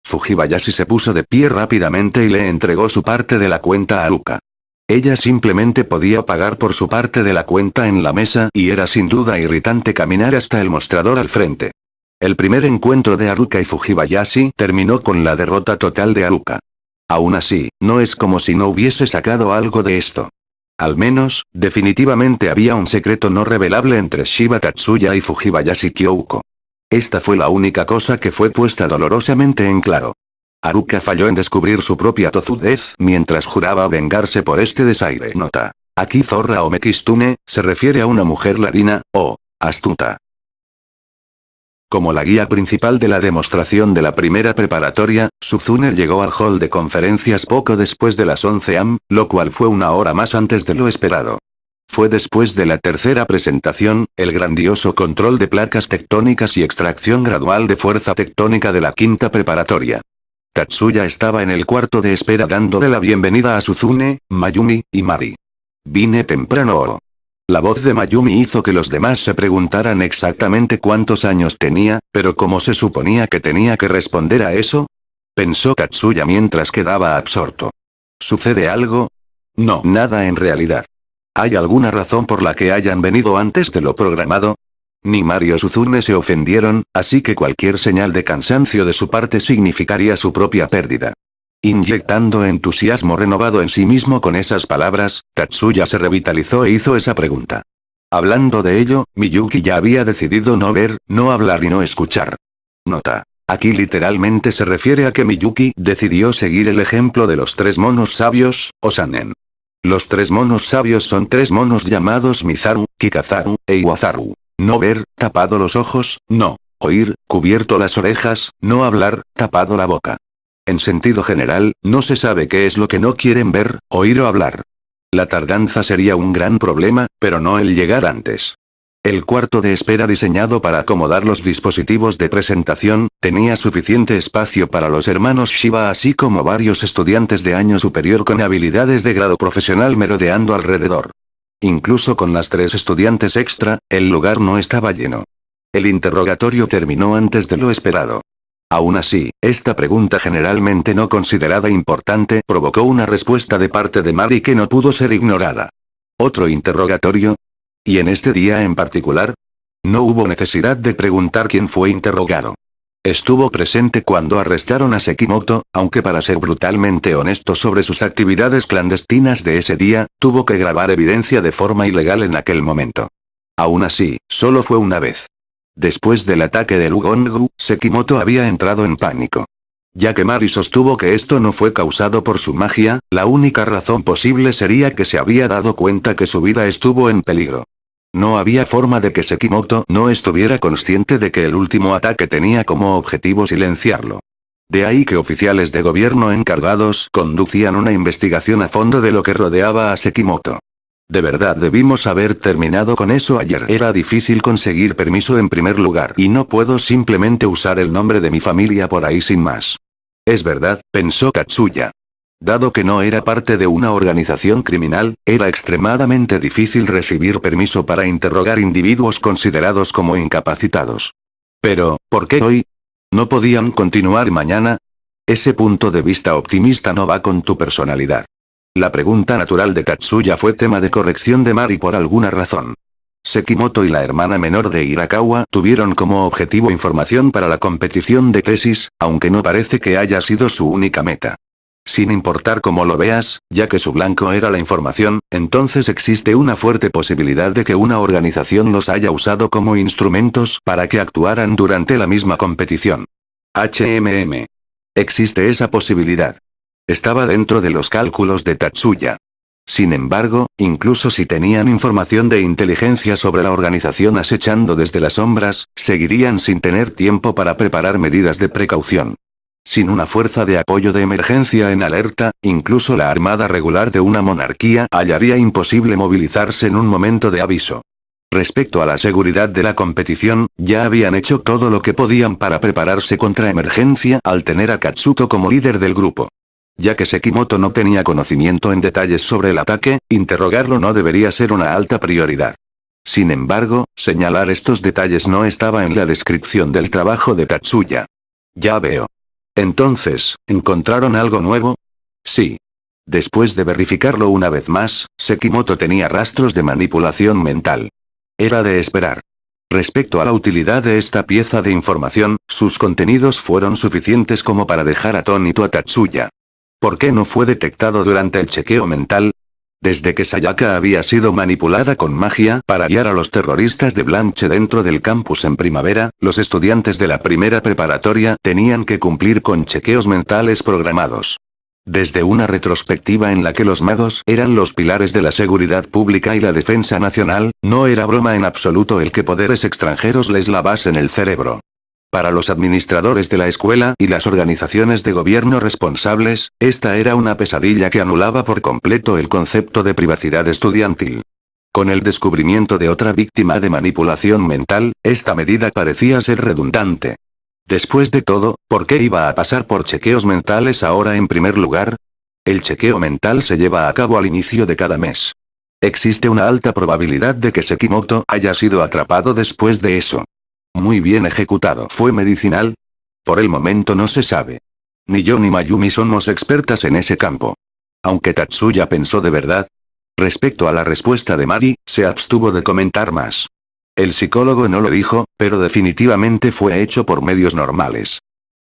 A: Fujibayashi se puso de pie rápidamente y le entregó su parte de la cuenta a Haruka. Ella simplemente podía pagar por su parte de la cuenta en la mesa y era sin duda irritante caminar hasta el mostrador al frente. El primer encuentro de Haruka y Fujibayashi terminó con la derrota total de Haruka. Aún así, no es como si no hubiese sacado algo de esto. Al menos, definitivamente había un secreto no revelable entre Shiba Tatsuya y Fujibayashi Kyouko. Esta fue la única cosa que fue puesta dolorosamente en claro. Haruka falló en descubrir su propia tozudez mientras juraba vengarse por este desaire. Nota. Aquí Zorra o Mekistune, se refiere a una mujer ladina, o astuta. Como la guía principal de la demostración de la primera preparatoria, Suzune llegó al hall de conferencias poco después de las 11 am, lo cual fue una hora más antes de lo esperado. Fue después de la tercera presentación, el grandioso control de placas tectónicas y extracción gradual de fuerza tectónica de la quinta preparatoria. Tatsuya estaba en el cuarto de espera dándole la bienvenida a Suzune, Mayumi, y Mari. Vine temprano. La voz de Mayumi hizo que los demás se preguntaran exactamente cuántos años tenía, pero ¿cómo se suponía que tenía que responder a eso? Pensó Tatsuya mientras quedaba absorto. ¿Sucede algo? No, nada en realidad. ¿Hay alguna razón por la que hayan venido antes de lo programado? Ni Mari o Suzune se ofendieron, así que cualquier señal de cansancio de su parte significaría su propia pérdida. Inyectando entusiasmo renovado en sí mismo con esas palabras, Tatsuya se revitalizó e hizo esa pregunta. Hablando de ello, Miyuki ya había decidido no ver, no hablar y no escuchar. Nota. Aquí literalmente se refiere a que Miyuki decidió seguir el ejemplo de los tres monos sabios, Osanen. Los tres monos sabios son tres monos llamados Mizaru, Kikazaru, e Iwazaru. No ver, tapado los ojos, no. Oír, cubierto las orejas, no hablar, tapado la boca. En sentido general, no se sabe qué es lo que no quieren ver, oír o hablar. La tardanza sería un gran problema, pero no el llegar antes. El cuarto de espera diseñado para acomodar los dispositivos de presentación, tenía suficiente espacio para los hermanos Shiba así como varios estudiantes de año superior con habilidades de grado profesional merodeando alrededor. Incluso con las 3 estudiantes extra, el lugar no estaba lleno. El interrogatorio terminó antes de lo esperado. Aún así, esta pregunta generalmente no considerada importante provocó una respuesta de parte de Mari que no pudo ser ignorada. ¿Otro interrogatorio? ¿Y en este día en particular? No hubo necesidad de preguntar quién fue interrogado. Estuvo presente cuando arrestaron a Sekimoto, aunque para ser brutalmente honesto sobre sus actividades clandestinas de ese día, tuvo que grabar evidencia de forma ilegal en aquel momento. Aún así, solo fue una vez. Después del ataque de Lugongu, Sekimoto había entrado en pánico. Ya que Mari sostuvo que esto no fue causado por su magia, la única razón posible sería que se había dado cuenta que su vida estuvo en peligro. No había forma de que Sekimoto no estuviera consciente de que el último ataque tenía como objetivo silenciarlo. De ahí que oficiales de gobierno encargados conducían una investigación a fondo de lo que rodeaba a Sekimoto. De verdad debimos haber terminado con eso ayer. Era difícil conseguir permiso en primer lugar y no puedo simplemente usar el nombre de mi familia por ahí sin más. Es verdad, pensó Tatsuya. Dado que no era parte de una organización criminal, era extremadamente difícil recibir permiso para interrogar individuos considerados como incapacitados. Pero, ¿por qué hoy? ¿No podían continuar mañana? Ese punto de vista optimista no va con tu personalidad. La pregunta natural de Tatsuya fue tema de corrección de Mari por alguna razón. Sekimoto y la hermana menor de Hirakawa tuvieron como objetivo información para la competición de tesis, aunque no parece que haya sido su única meta. Sin importar cómo lo veas, ya que su blanco era la información, entonces existe una fuerte posibilidad de que una organización los haya usado como instrumentos para que actuaran durante la misma competición. Existe esa posibilidad. Estaba dentro de los cálculos de Tatsuya. Sin embargo, incluso si tenían información de inteligencia sobre la organización acechando desde las sombras, seguirían sin tener tiempo para preparar medidas de precaución. Sin una fuerza de apoyo de emergencia en alerta, incluso la armada regular de una monarquía hallaría imposible movilizarse en un momento de aviso. Respecto a la seguridad de la competición, ya habían hecho todo lo que podían para prepararse contra emergencia al tener a Katsuto como líder del grupo. Ya que Sekimoto no tenía conocimiento en detalles sobre el ataque, interrogarlo no debería ser una alta prioridad. Sin embargo, señalar estos detalles no estaba en la descripción del trabajo de Tatsuya. Ya veo. Entonces, ¿encontraron algo nuevo? Sí. Después de verificarlo una vez más, Sekimoto tenía rastros de manipulación mental. Era de esperar. Respecto a la utilidad de esta pieza de información, sus contenidos fueron suficientes como para dejar atónito a Tatsuya. ¿Por qué no fue detectado durante el chequeo mental? Desde que Sayaka había sido manipulada con magia para guiar a los terroristas de Blanche dentro del campus en primavera, los estudiantes de la primera preparatoria tenían que cumplir con chequeos mentales programados. Desde una retrospectiva en la que los magos eran los pilares de la seguridad pública y la defensa nacional, no era broma en absoluto el que poderes extranjeros les lavasen el cerebro. Para los administradores de la escuela y las organizaciones de gobierno responsables, esta era una pesadilla que anulaba por completo el concepto de privacidad estudiantil. Con el descubrimiento de otra víctima de manipulación mental, esta medida parecía ser redundante. Después de todo, ¿por qué iba a pasar por chequeos mentales ahora en primer lugar? El chequeo mental se lleva a cabo al inicio de cada mes. Existe una alta probabilidad de que Sekimoto haya sido atrapado después de eso. Muy bien ejecutado. ¿Fue medicinal? Por el momento no se sabe. Ni yo ni Mayumi somos expertas en ese campo. Aunque Tatsuya pensó de verdad. Respecto a la respuesta de Mari, se abstuvo de comentar más. El psicólogo no lo dijo, pero definitivamente fue hecho por medios normales.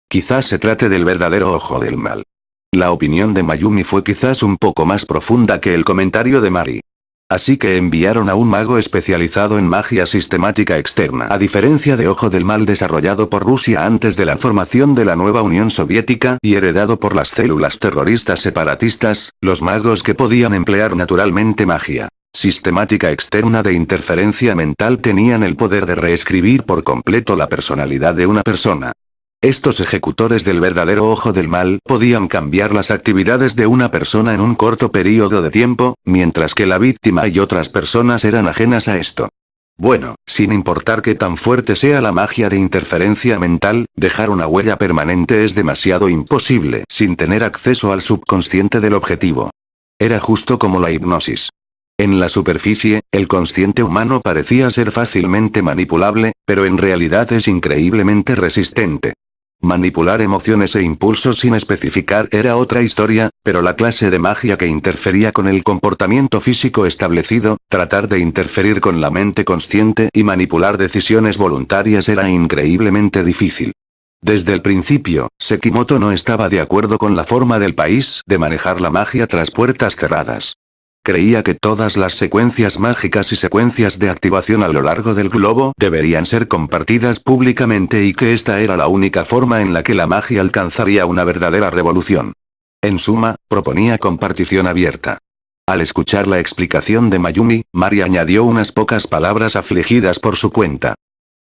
A: Quizás se trate del verdadero ojo del mal. La opinión de Mayumi fue quizás un poco más profunda que el comentario de Mari. Así que enviaron a un mago especializado en magia sistemática externa. A diferencia de Ojo del Mal desarrollado por Rusia antes de la formación de la nueva Unión Soviética y heredado por las células terroristas separatistas, los magos que podían emplear naturalmente magia sistemática externa de interferencia mental tenían el poder de reescribir por completo la personalidad de una persona. Estos ejecutores del verdadero Ojo del Mal podían cambiar las actividades de una persona en un corto periodo de tiempo, mientras que la víctima y otras personas eran ajenas a esto. Bueno, sin importar qué tan fuerte sea la magia de interferencia mental, dejar una huella permanente es demasiado imposible sin tener acceso al subconsciente del objetivo. Era justo como la hipnosis. En la superficie, el consciente humano parecía ser fácilmente manipulable, pero en realidad es increíblemente resistente. Manipular emociones e impulsos sin especificar era otra historia, pero la clase de magia que interfería con el comportamiento físico establecido, tratar de interferir con la mente consciente y manipular decisiones voluntarias era increíblemente difícil. Desde el principio, Sekimoto no estaba de acuerdo con la forma del país de manejar la magia tras puertas cerradas. Creía que todas las secuencias mágicas y secuencias de activación a lo largo del globo deberían ser compartidas públicamente y que esta era la única forma en la que la magia alcanzaría una verdadera revolución. En suma, proponía compartición abierta. Al escuchar la explicación de Mayumi, Mari añadió unas pocas palabras afligidas por su cuenta.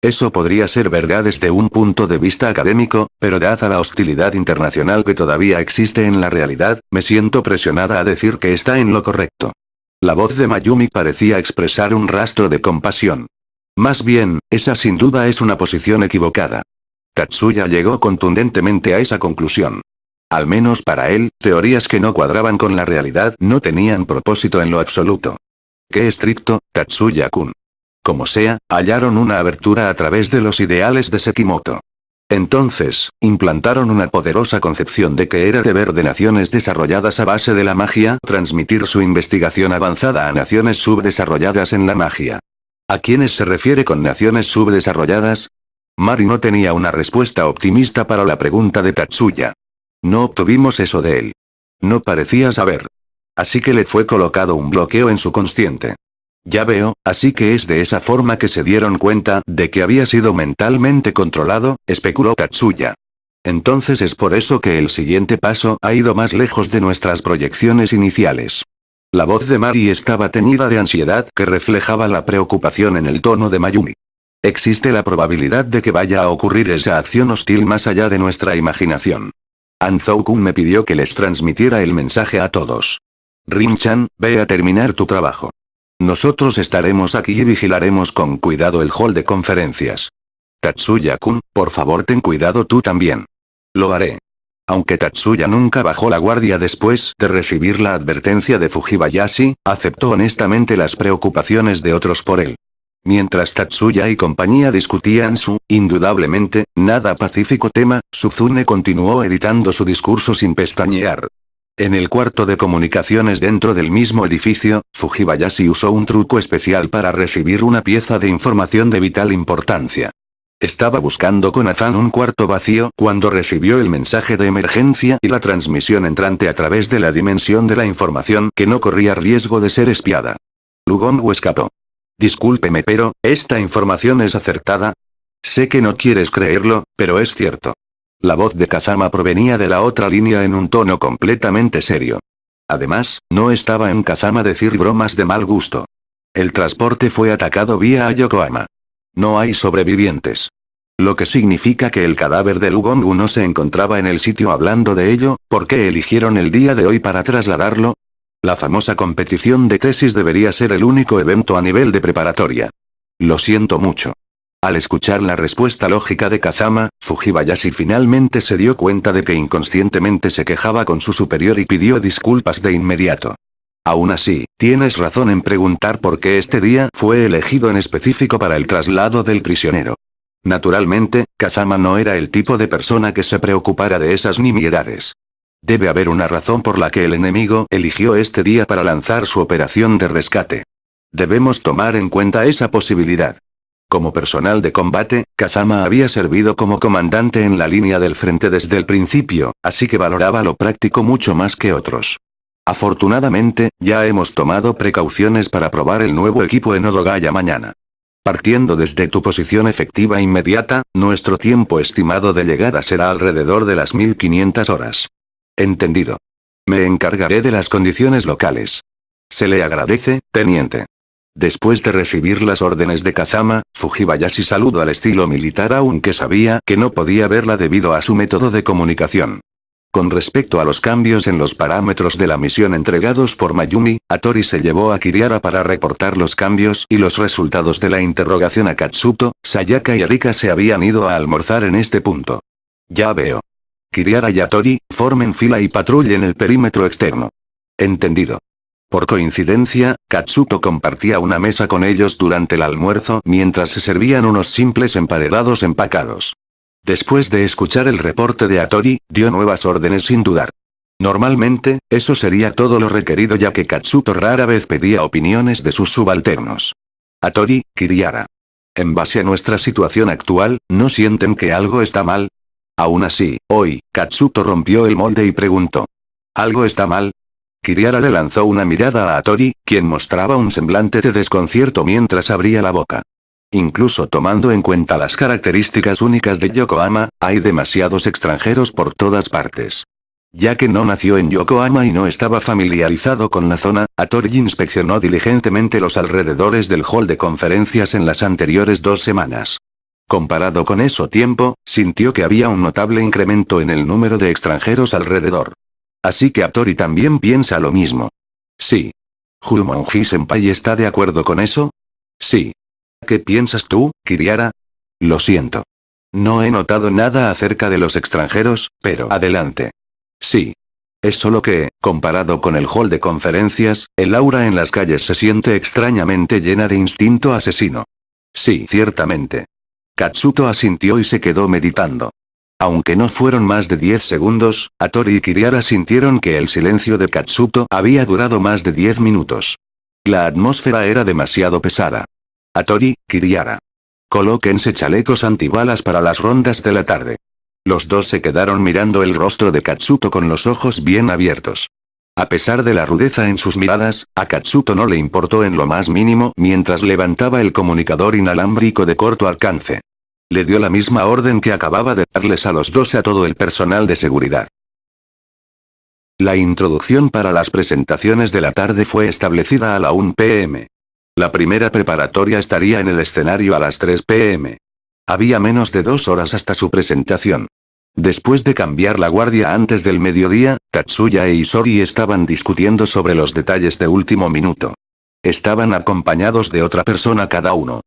A: Eso podría ser verdad desde un punto de vista académico, pero dada la hostilidad internacional que todavía existe en la realidad, me siento presionada a decir que está en lo correcto. La voz de Mayumi parecía expresar un rastro de compasión. Más bien, esa sin duda es una posición equivocada. Tatsuya llegó contundentemente a esa conclusión. Al menos para él, teorías que no cuadraban con la realidad no tenían propósito en lo absoluto. ¡Qué estricto, Tatsuya-kun! Como sea, hallaron una abertura a través de los ideales de Sekimoto. Entonces, implantaron una poderosa concepción de que era deber de naciones desarrolladas a base de la magia transmitir su investigación avanzada a naciones subdesarrolladas en la magia. ¿A quiénes se refiere con naciones subdesarrolladas? Mari no tenía una respuesta optimista para la pregunta de Tatsuya. No obtuvimos eso de él. No parecía saber. Así que le fue colocado un bloqueo en su consciente. Ya veo, así que es de esa forma que se dieron cuenta de que había sido mentalmente controlado, especuló Tatsuya. Entonces es por eso que el siguiente paso ha ido más lejos de nuestras proyecciones iniciales. La voz de Mari estaba teñida de ansiedad que reflejaba la preocupación en el tono de Mayumi. Existe la probabilidad de que vaya a ocurrir esa acción hostil más allá de nuestra imaginación. Anzou-kun me pidió que les transmitiera el mensaje a todos. Rin-chan, ve a terminar tu trabajo. Nosotros estaremos aquí y vigilaremos con cuidado el hall de conferencias. Tatsuya-kun, por favor ten cuidado tú también. Lo haré. Aunque Tatsuya nunca bajó la guardia después de recibir la advertencia de Fujibayashi, aceptó honestamente las preocupaciones de otros por él. Mientras Tatsuya y compañía discutían su, indudablemente, nada pacífico tema, Suzune continuó editando su discurso sin pestañear. En el cuarto de comunicaciones dentro del mismo edificio, Fujibayashi usó un truco especial para recibir una pieza de información de vital importancia. Estaba buscando con afán un cuarto vacío cuando recibió el mensaje de emergencia y la transmisión entrante a través de la dimensión de la información que no corría riesgo de ser espiada. Lugongo escapó. Discúlpeme, pero, ¿esta información es acertada? Sé que no quieres creerlo, pero es cierto. La voz de Kazama provenía de la otra línea en un tono completamente serio. Además, no estaba en Kazama decir bromas de mal gusto. El transporte fue atacado vía a Yokohama. No hay sobrevivientes. Lo que significa que el cadáver de Lugongu no se encontraba en el sitio. Hablando de ello, ¿por qué eligieron el día de hoy para trasladarlo? La famosa competición de tesis debería ser el único evento a nivel de preparatoria. Lo siento mucho. Al escuchar la respuesta lógica de Kazama, Fujibayashi finalmente se dio cuenta de que inconscientemente se quejaba con su superior y pidió disculpas de inmediato. Aún así, tienes razón en preguntar por qué este día fue elegido en específico para el traslado del prisionero. Naturalmente, Kazama no era el tipo de persona que se preocupara de esas nimiedades. Debe haber una razón por la que el enemigo eligió este día para lanzar su operación de rescate. Debemos tomar en cuenta esa posibilidad. Como personal de combate, Kazama había servido como comandante en la línea del frente desde el principio, así que valoraba lo práctico mucho más que otros. Afortunadamente, ya hemos tomado precauciones para probar el nuevo equipo en Odogaya mañana. Partiendo desde tu posición efectiva inmediata, nuestro tiempo estimado de llegada será alrededor de las 1500 horas. Entendido. Me encargaré de las condiciones locales. Se le agradece, teniente. Después de recibir las órdenes de Kazama, Fujibayashi saludó al estilo militar aunque sabía que no podía verla debido a su método de comunicación. Con respecto a los cambios en los parámetros de la misión entregados por Mayumi, Hattori se llevó a Kiriara para reportar los cambios y los resultados de la interrogación a Katsuto. Sayaka y Arika se habían ido a almorzar en este punto. Ya veo. Kiriara y Hattori, formen fila y patrullen el perímetro externo. Entendido. Por coincidencia, Katsuto compartía una mesa con ellos durante el almuerzo mientras se servían unos simples emparedados empacados. Después de escuchar el reporte de Hattori, dio nuevas órdenes sin dudar. Normalmente, eso sería todo lo requerido ya que Katsuto rara vez pedía opiniones de sus subalternos. Hattori, Kiriara. En base a nuestra situación actual, ¿no sienten que algo está mal? Aún así, hoy, Katsuto rompió el molde y preguntó. ¿Algo está mal? Kiriara le lanzó una mirada a Hattori, quien mostraba un semblante de desconcierto mientras abría la boca. Incluso tomando en cuenta las características únicas de Yokohama, hay demasiados extranjeros por todas partes. Ya que no nació en Yokohama y no estaba familiarizado con la zona, Hattori inspeccionó diligentemente los alrededores del hall de conferencias en las anteriores 2 semanas. Comparado con ese tiempo, sintió que había un notable incremento en el número de extranjeros alrededor. Así que Hattori también piensa lo mismo. Sí. ¿Jumonji-senpai está de acuerdo con eso? Sí. ¿Qué piensas tú, Kiriara? Lo siento. No he notado nada acerca de los extranjeros, pero adelante. Sí. Es solo que, comparado con el hall de conferencias, el aura en las calles se siente extrañamente llena de instinto asesino. Sí, ciertamente. Katsuto asintió y se quedó meditando. Aunque no fueron más de 10 segundos, Hattori y Kiriara sintieron que el silencio de Katsuto había durado más de 10 minutos. La atmósfera era demasiado pesada. Hattori, Kiriara. Colóquense chalecos antibalas para las rondas de la tarde. Los dos se quedaron mirando el rostro de Katsuto con los ojos bien abiertos. A pesar de la rudeza en sus miradas, a Katsuto no le importó en lo más mínimo mientras levantaba el comunicador inalámbrico de corto alcance. Le dio la misma orden que acababa de darles a los dos a todo el personal de seguridad. La introducción para las presentaciones de la tarde fue establecida a la 1 p.m. La primera preparatoria estaría en el escenario a las 3 p.m. Había menos de 2 horas hasta su presentación. Después de cambiar la guardia antes del mediodía, Tatsuya e Isori estaban discutiendo sobre los detalles de último minuto. Estaban acompañados de otra persona cada uno.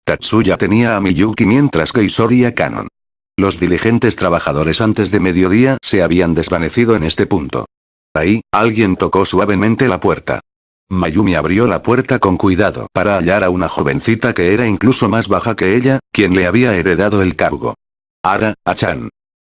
A: Tatsuya tenía a Miyuki mientras que Isori a Kanon. Los diligentes trabajadores antes de mediodía se habían desvanecido en este punto. Ahí, alguien tocó suavemente la puerta. Mayumi abrió la puerta con cuidado para hallar a una jovencita que era incluso más baja que ella, quien le había heredado el cargo. Achan.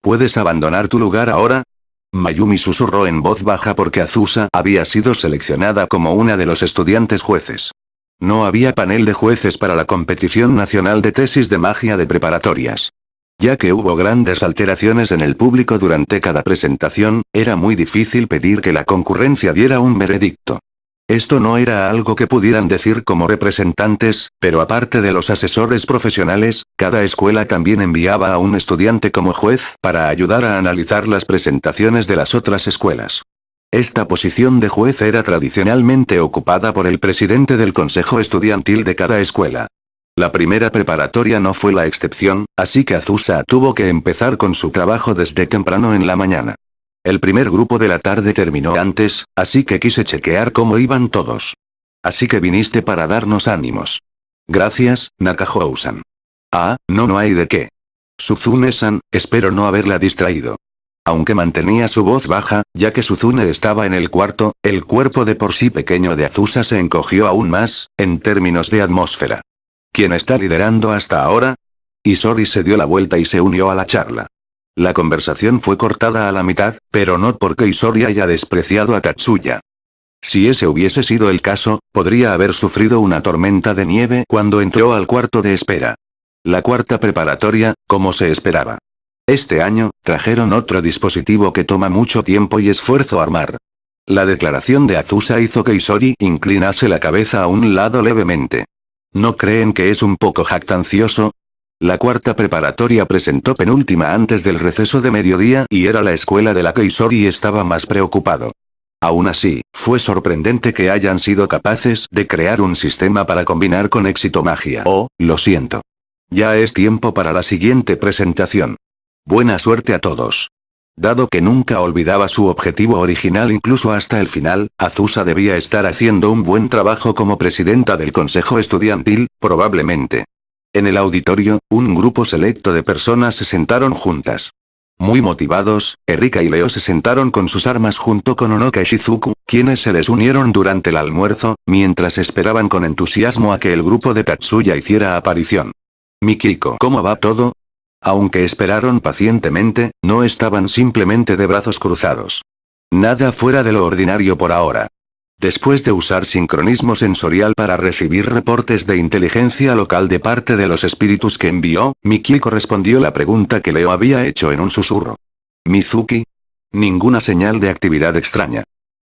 A: ¿Puedes abandonar tu lugar ahora? Mayumi susurró en voz baja porque Azusa había sido seleccionada como una de los estudiantes jueces. No había panel de jueces para la competición nacional de tesis de magia de preparatorias. Ya que hubo grandes alteraciones en el público durante cada presentación, era muy difícil pedir que la concurrencia diera un veredicto. Esto no era algo que pudieran decir como representantes, pero aparte de los asesores profesionales, cada escuela también enviaba a un estudiante como juez para ayudar a analizar las presentaciones de las otras escuelas. Esta posición de juez era tradicionalmente ocupada por el presidente del consejo estudiantil de cada escuela. La primera preparatoria no fue la excepción, así que Azusa tuvo que empezar con su trabajo desde temprano en la mañana. El primer grupo de la tarde terminó antes, así que quise chequear cómo iban todos. Así que viniste para darnos ánimos. Gracias, Nakahou-san. No hay de qué. Suzune-san, espero no haberla distraído. Aunque mantenía su voz baja, ya que Suzune estaba en el cuarto, el cuerpo de por sí pequeño de Azusa se encogió aún más, en términos de atmósfera. ¿Quién está liderando hasta ahora? Isori se dio la vuelta y se unió a la charla. La conversación fue cortada a la mitad, pero no porque Isori haya despreciado a Tatsuya. Si ese hubiese sido el caso, podría haber sufrido una tormenta de nieve cuando entró al cuarto de espera. La cuarta preparatoria, como se esperaba. Este año, trajeron otro dispositivo que toma mucho tiempo y esfuerzo armar. La declaración de Azusa hizo que Isori inclinase la cabeza a un lado levemente. ¿No creen que es un poco jactancioso? La cuarta preparatoria presentó penúltima antes del receso de mediodía y era la escuela de la que Isori estaba más preocupado. Aún así, fue sorprendente que hayan sido capaces de crear un sistema para combinar con éxito magia. Lo siento. Ya es tiempo para la siguiente presentación. Buena suerte a todos. Dado que nunca olvidaba su objetivo original incluso hasta el final, Azusa debía estar haciendo un buen trabajo como presidenta del consejo estudiantil, probablemente. En el auditorio, un grupo selecto de personas se sentaron juntas. Muy motivados, Erika y Leo se sentaron con sus armas junto con Onoka y Shizuku, quienes se les unieron durante el almuerzo, mientras esperaban con entusiasmo a que el grupo de Tatsuya hiciera aparición. Mikiko, ¿cómo va todo? Aunque esperaron pacientemente, no estaban simplemente de brazos cruzados. Nada fuera de lo ordinario por ahora. Después de usar sincronismo sensorial para recibir reportes de inteligencia local de parte de los espíritus que envió, Mikiko respondió la pregunta que Leo había hecho en un susurro. ¿Mizuki? Ninguna señal de actividad extraña.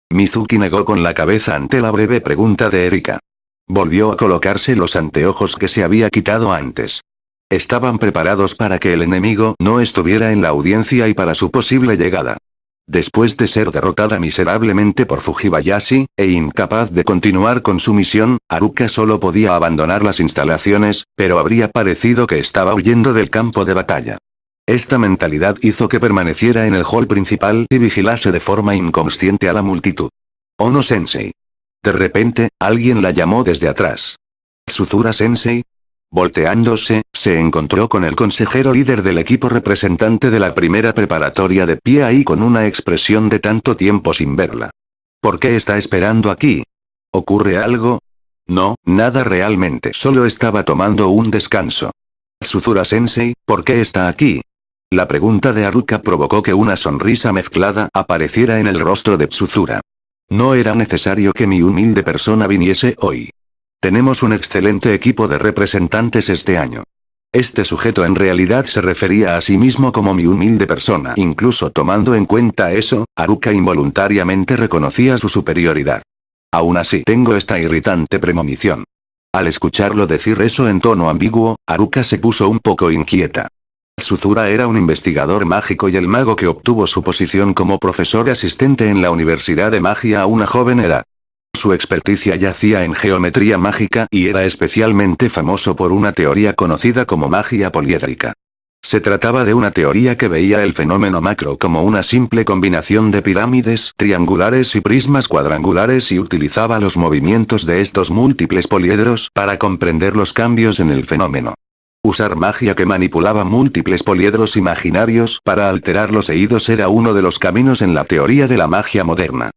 A: Mizuki negó con la cabeza ante la breve pregunta de Erika. Volvió a colocarse los anteojos que se había quitado antes. Estaban preparados para que el enemigo no estuviera en la audiencia y para su posible llegada. Después de ser derrotada miserablemente por Fujibayashi, e incapaz de continuar con su misión, Haruka solo podía abandonar las instalaciones, pero habría parecido que estaba huyendo del campo de batalla. Esta mentalidad hizo que permaneciera en el hall principal y vigilase de forma inconsciente a la multitud. Ono-sensei. De repente, alguien la llamó desde atrás. ¿Tsuzura-sensei? Volteándose, se encontró con el consejero líder del equipo representante de la primera preparatoria de pie ahí con una expresión de tanto tiempo sin verla. ¿Por qué está esperando aquí? ¿Ocurre algo? No, nada realmente. Solo estaba tomando un descanso. Tsuzura-sensei, ¿por qué está aquí? La pregunta de Haruka provocó que una sonrisa mezclada apareciera en el rostro de Tsuzura. No era necesario que mi humilde persona viniese hoy. Tenemos un excelente equipo de representantes este año. Este sujeto en realidad se refería a sí mismo como mi humilde persona. Incluso tomando en cuenta eso, Haruka involuntariamente reconocía su superioridad. Aún así, tengo esta irritante premonición. Al escucharlo decir eso en tono ambiguo, Haruka se puso un poco inquieta. Katsuzura era un investigador mágico y el mago que obtuvo su posición como profesor asistente en la Universidad de Magia a una joven edad. Su experticia yacía en geometría mágica y era especialmente famoso por una teoría conocida como magia poliédrica. Se trataba de una teoría que veía el fenómeno macro como una simple combinación de pirámides triangulares y prismas cuadrangulares y utilizaba los movimientos de estos múltiples poliedros para comprender los cambios en el fenómeno. Usar magia que manipulaba múltiples poliedros imaginarios para alterar los eidos era uno de los caminos en la teoría de la magia moderna.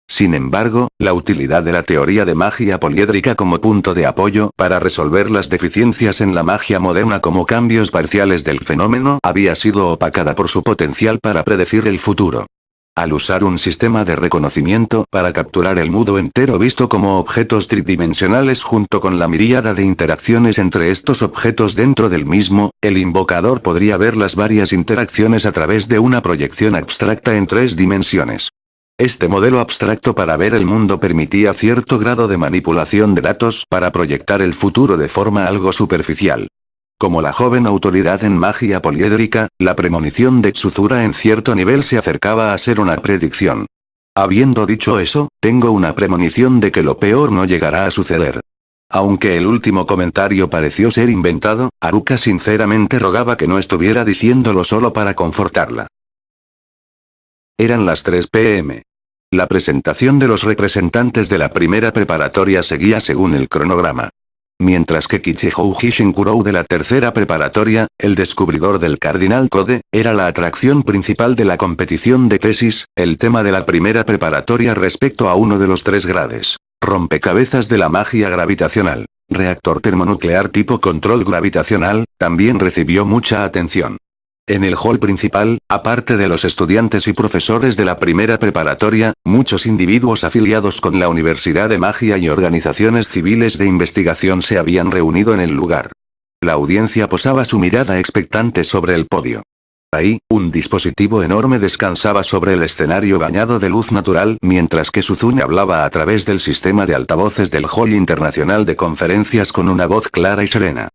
A: Sin embargo, la utilidad de la teoría de magia poliédrica como punto de apoyo para resolver las deficiencias en la magia moderna como cambios parciales del fenómeno había sido opacada por su potencial para predecir el futuro. Al usar un sistema de reconocimiento para capturar el mundo entero visto como objetos tridimensionales junto con la miríada de interacciones entre estos objetos dentro del mismo, el invocador podría ver las varias interacciones a través de una proyección abstracta en 3 dimensiones. Este modelo abstracto para ver el mundo permitía cierto grado de manipulación de datos para proyectar el futuro de forma algo superficial. Como la joven autoridad en magia poliédrica, la premonición de Katsuzura en cierto nivel se acercaba a ser una predicción. Habiendo dicho eso, tengo una premonición de que lo peor no llegará a suceder. Aunque el último comentario pareció ser inventado, Haruka sinceramente rogaba que no estuviera diciéndolo solo para confortarla. Eran las 3 p.m. La presentación de los representantes de la primera preparatoria seguía según el cronograma. Mientras que Kichihouji Shinkurou de la tercera preparatoria, el descubridor del Cardinal Code, era la atracción principal de la competición de tesis, el tema de la primera preparatoria respecto a uno de los 3 grades. Rompecabezas de la magia gravitacional. Reactor termonuclear tipo control gravitacional, también recibió mucha atención. En el hall principal, aparte de los estudiantes y profesores de la primera preparatoria, muchos individuos afiliados con la Universidad de Magia y organizaciones civiles de investigación se habían reunido en el lugar. La audiencia posaba su mirada expectante sobre el podio. Ahí, un dispositivo enorme descansaba sobre el escenario bañado de luz natural mientras que Suzune hablaba a través del sistema de altavoces del Hall Internacional de Conferencias con una voz clara y serena.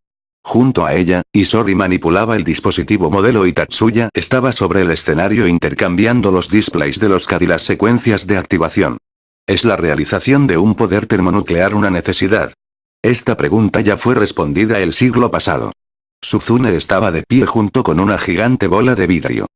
A: Junto a ella, Isori manipulaba el dispositivo modelo y Tatsuya estaba sobre el escenario intercambiando los displays de los CAD y las secuencias de activación. ¿Es la realización de un poder termonuclear una necesidad? Esta pregunta ya fue respondida el siglo pasado. Suzune estaba de pie junto con una gigante bola de vidrio.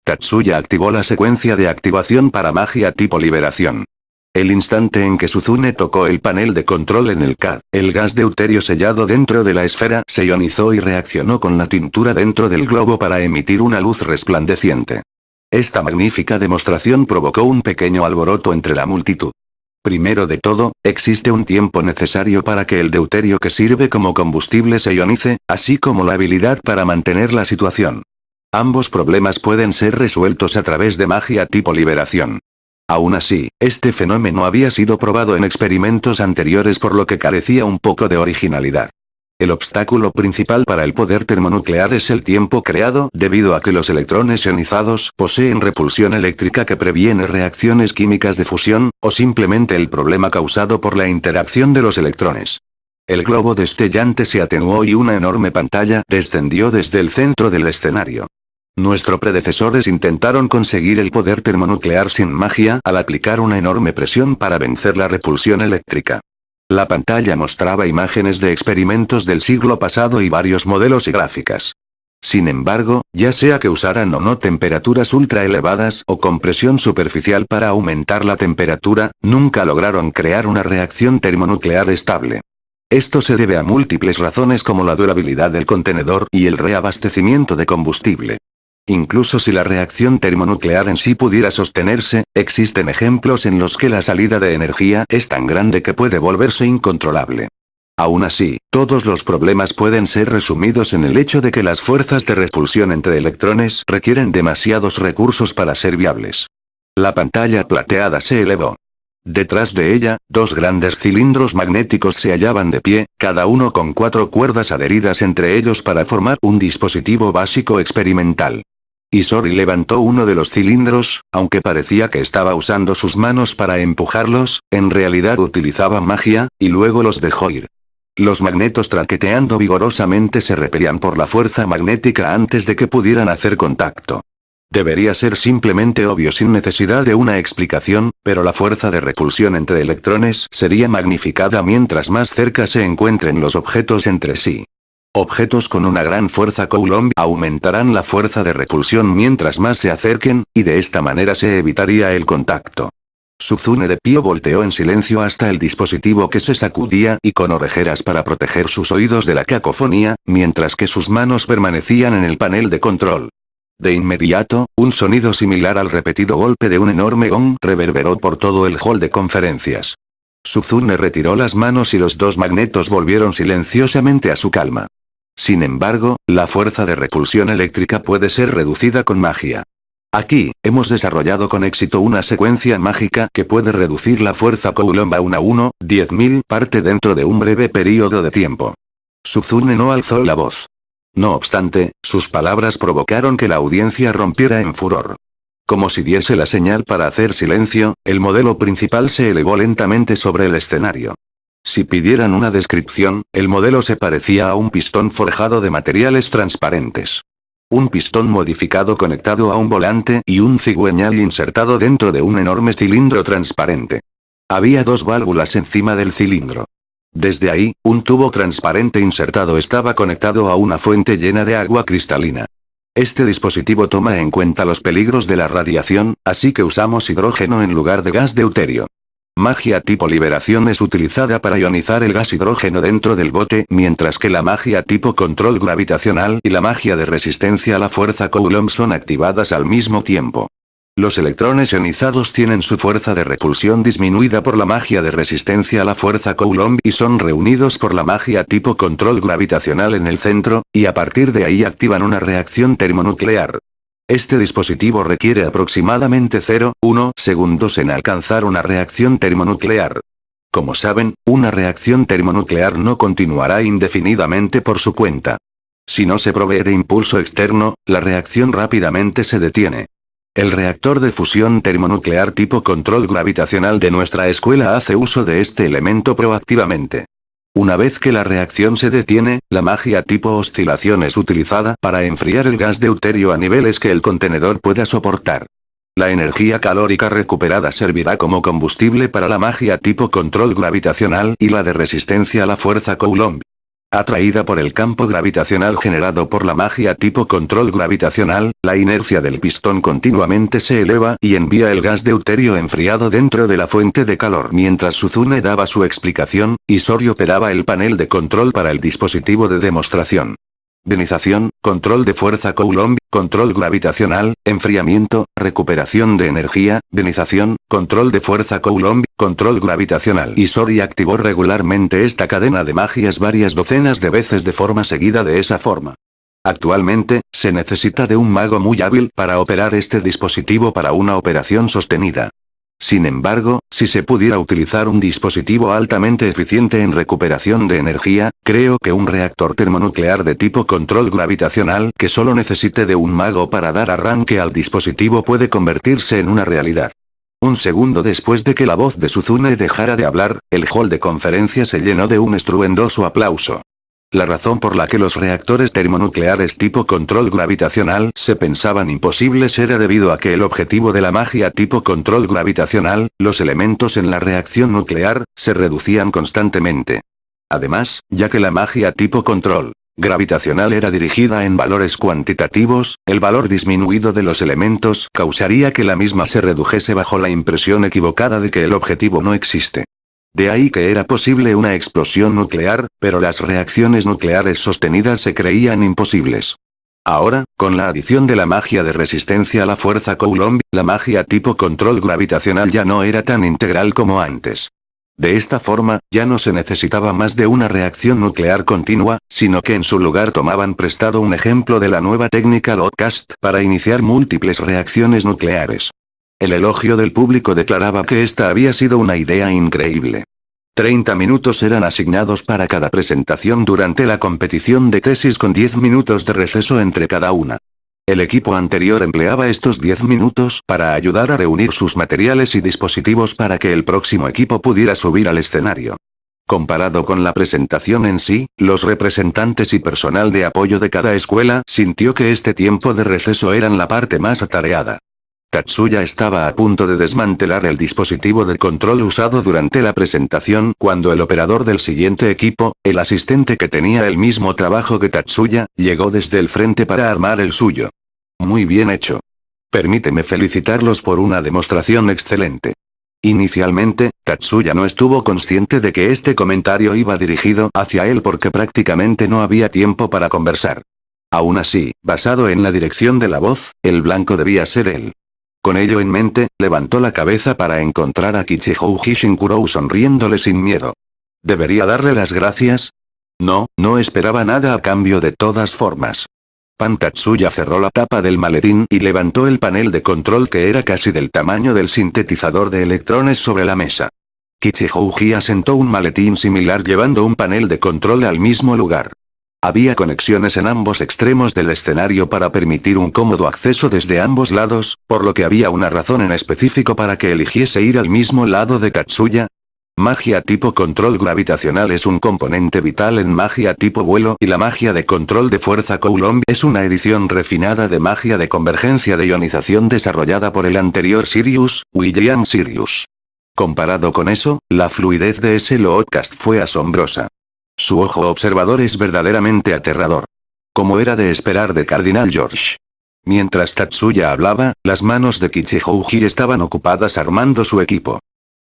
A: Tatsuya activó la secuencia de activación para magia tipo liberación. El instante en que Suzune tocó el panel de control en el CAD, el gas deuterio sellado dentro de la esfera se ionizó y reaccionó con la tintura dentro del globo para emitir una luz resplandeciente. Esta magnífica demostración provocó un pequeño alboroto entre la multitud. Primero de todo, existe un tiempo necesario para que el deuterio que sirve como combustible se ionice, así como la habilidad para mantener la situación. Ambos problemas pueden ser resueltos a través de magia tipo liberación. Aún así, este fenómeno había sido probado en experimentos anteriores por lo que carecía un poco de originalidad. El obstáculo principal para el poder termonuclear es el tiempo creado debido a que los electrones ionizados poseen repulsión eléctrica que previene reacciones químicas de fusión, o simplemente el problema causado por la interacción de los electrones. El globo destellante se atenuó y una enorme pantalla descendió desde el centro del escenario. Nuestros predecesores intentaron conseguir el poder termonuclear sin magia al aplicar una enorme presión para vencer la repulsión eléctrica. La pantalla mostraba imágenes de experimentos del siglo pasado y varios modelos y gráficas. Sin embargo, ya sea que usaran o no temperaturas ultra elevadas o compresión superficial para aumentar la temperatura, nunca lograron crear una reacción termonuclear estable. Esto se debe a múltiples razones como la durabilidad del contenedor y el reabastecimiento de combustible. Incluso si la reacción termonuclear en sí pudiera sostenerse, existen ejemplos en los que la salida de energía es tan grande que puede volverse incontrolable. Aún así, todos los problemas pueden ser resumidos en el hecho de que las fuerzas de repulsión entre electrones requieren demasiados recursos para ser viables. La pantalla plateada se elevó. Detrás de ella, 2 grandes cilindros magnéticos se hallaban de pie, cada uno con 4 cuerdas adheridas entre ellos para formar un dispositivo básico experimental. Isori levantó uno de los cilindros, aunque parecía que estaba usando sus manos para empujarlos, en realidad utilizaba magia, y luego los dejó ir. Los magnetos traqueteando vigorosamente se repelían por la fuerza magnética antes de que pudieran hacer contacto. Debería ser simplemente obvio sin necesidad de una explicación, pero la fuerza de repulsión entre electrones sería magnificada mientras más cerca se encuentren los objetos entre sí. Objetos con una gran fuerza Coulomb aumentarán la fuerza de repulsión mientras más se acerquen, y de esta manera se evitaría el contacto. Suzune de Pío volteó en silencio hasta el dispositivo que se sacudía y con orejeras para proteger sus oídos de la cacofonía, mientras que sus manos permanecían en el panel de control. De inmediato, un sonido similar al repetido golpe de un enorme gong reverberó por todo el hall de conferencias. Suzune retiró las manos y los dos magnetos volvieron silenciosamente a su calma. Sin embargo, la fuerza de repulsión eléctrica puede ser reducida con magia. Aquí, hemos desarrollado con éxito una secuencia mágica que puede reducir la fuerza Coulomb a una 1/10.000 parte dentro de un breve período de tiempo. Suzune no alzó la voz. No obstante, sus palabras provocaron que la audiencia rompiera en furor. Como si diese la señal para hacer silencio, el modelo principal se elevó lentamente sobre el escenario. Si pidieran una descripción, el modelo se parecía a un pistón forjado de materiales transparentes. Un pistón modificado conectado a un volante y un cigüeñal insertado dentro de un enorme cilindro transparente. Había dos válvulas encima del cilindro. Desde ahí, un tubo transparente insertado estaba conectado a una fuente llena de agua cristalina. Este dispositivo toma en cuenta los peligros de la radiación, así que usamos hidrógeno en lugar de gas deuterio. Magia tipo liberación es utilizada para ionizar el gas hidrógeno dentro del bote, mientras que la magia tipo control gravitacional y la magia de resistencia a la fuerza Coulomb son activadas al mismo tiempo. Los electrones ionizados tienen su fuerza de repulsión disminuida por la magia de resistencia a la fuerza Coulomb y son reunidos por la magia tipo control gravitacional en el centro, y a partir de ahí activan una reacción termonuclear. Este dispositivo requiere aproximadamente 0,1 segundos en alcanzar una reacción termonuclear. Como saben, una reacción termonuclear no continuará indefinidamente por su cuenta. Si no se provee de impulso externo, la reacción rápidamente se detiene. El reactor de fusión termonuclear tipo control gravitacional de nuestra escuela hace uso de este elemento proactivamente. Una vez que la reacción se detiene, la magia tipo oscilación es utilizada para enfriar el gas deuterio a niveles que el contenedor pueda soportar. La energía calórica recuperada servirá como combustible para la magia tipo control gravitacional y la de resistencia a la fuerza Coulomb. Atraída por el campo gravitacional generado por la magia tipo control gravitacional, la inercia del pistón continuamente se eleva y envía el gas deuterio enfriado dentro de la fuente de calor. Mientras Suzune daba su explicación, Isori operaba el panel de control para el dispositivo de demostración. Ionización, control de fuerza Coulomb, control gravitacional, enfriamiento, recuperación de energía, ionización, control de fuerza Coulomb, control gravitacional. Isori activó regularmente esta cadena de magias varias docenas de veces de forma seguida de esa forma. Actualmente, se necesita de un mago muy hábil para operar este dispositivo para una operación sostenida. Sin embargo, si se pudiera utilizar un dispositivo altamente eficiente en recuperación de energía, creo que un reactor termonuclear de tipo control gravitacional que solo necesite de un mago para dar arranque al dispositivo puede convertirse en una realidad. Un segundo después de que la voz de Suzune dejara de hablar, el hall de conferencias se llenó de un estruendoso aplauso. La razón por la que los reactores termonucleares tipo control gravitacional se pensaban imposibles era debido a que el objetivo de la magia tipo control gravitacional, los elementos en la reacción nuclear, se reducían constantemente. Además, ya que la magia tipo control gravitacional era dirigida en valores cuantitativos, el valor disminuido de los elementos causaría que la misma se redujese bajo la impresión equivocada de que el objetivo no existe. De ahí que era posible una explosión nuclear, pero las reacciones nucleares sostenidas se creían imposibles. Ahora, con la adición de la magia de resistencia a la fuerza Coulomb, la magia tipo control gravitacional ya no era tan integral como antes. De esta forma, ya no se necesitaba más de una reacción nuclear continua, sino que en su lugar tomaban prestado un ejemplo de la nueva técnica Lodcast para iniciar múltiples reacciones nucleares. El elogio del público declaraba que esta había sido una idea increíble. 30 minutos eran asignados para cada presentación durante la competición de tesis con 10 minutos de receso entre cada una. El equipo anterior empleaba estos 10 minutos para ayudar a reunir sus materiales y dispositivos para que el próximo equipo pudiera subir al escenario. Comparado con la presentación en sí, los representantes y personal de apoyo de cada escuela sintió que este tiempo de receso eran la parte más atareada. Tatsuya estaba a punto de desmantelar el dispositivo de control usado durante la presentación cuando el operador del siguiente equipo, el asistente que tenía el mismo trabajo que Tatsuya, llegó desde el frente para armar el suyo. Muy bien hecho. Permíteme felicitarlos por una demostración excelente. Inicialmente, Tatsuya no estuvo consciente de que este comentario iba dirigido hacia él porque prácticamente no había tiempo para conversar. Aún así, basado en la dirección de la voz, el blanco debía ser él. Con ello en mente, levantó la cabeza para encontrar a Kichihouji Shinkurou sonriéndole sin miedo. ¿Debería darle las gracias? No esperaba nada a cambio de todas formas. Pan Tatsuya cerró la tapa del maletín y levantó el panel de control que era casi del tamaño del sintetizador de electrones sobre la mesa. Kichihouji asentó un maletín similar llevando un panel de control al mismo lugar. Había conexiones en ambos extremos del escenario para permitir un cómodo acceso desde ambos lados, por lo que había una razón en específico para que eligiese ir al mismo lado de Tatsuya. Magia tipo control gravitacional es un componente vital en magia tipo vuelo y la magia de control de fuerza Coulomb es una edición refinada de magia de convergencia de ionización desarrollada por el anterior Sirius, William Sirius. Comparado con eso, la fluidez de ese Loadcast fue asombrosa. Su ojo observador es verdaderamente aterrador. Como era de esperar de Cardinal George. Mientras Tatsuya hablaba, las manos de Kichihouji estaban ocupadas armando su equipo.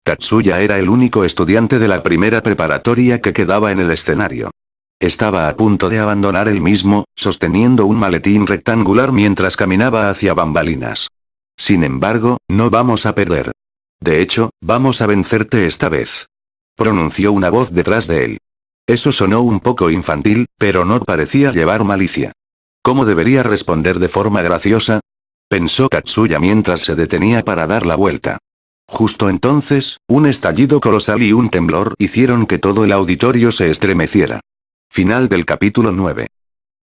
A: Tatsuya era el único estudiante de la primera preparatoria que quedaba en el escenario. Estaba a punto de abandonar el mismo, sosteniendo un maletín rectangular mientras caminaba hacia bambalinas. Sin embargo, no vamos a perder. De hecho, vamos a vencerte esta vez. Pronunció una voz detrás de él. Eso sonó un poco infantil, pero no parecía llevar malicia. ¿Cómo debería responder de forma graciosa? Pensó Tatsuya mientras se detenía para dar la vuelta. Justo entonces, un estallido colosal y un temblor hicieron que todo el auditorio se estremeciera. Final del capítulo 9.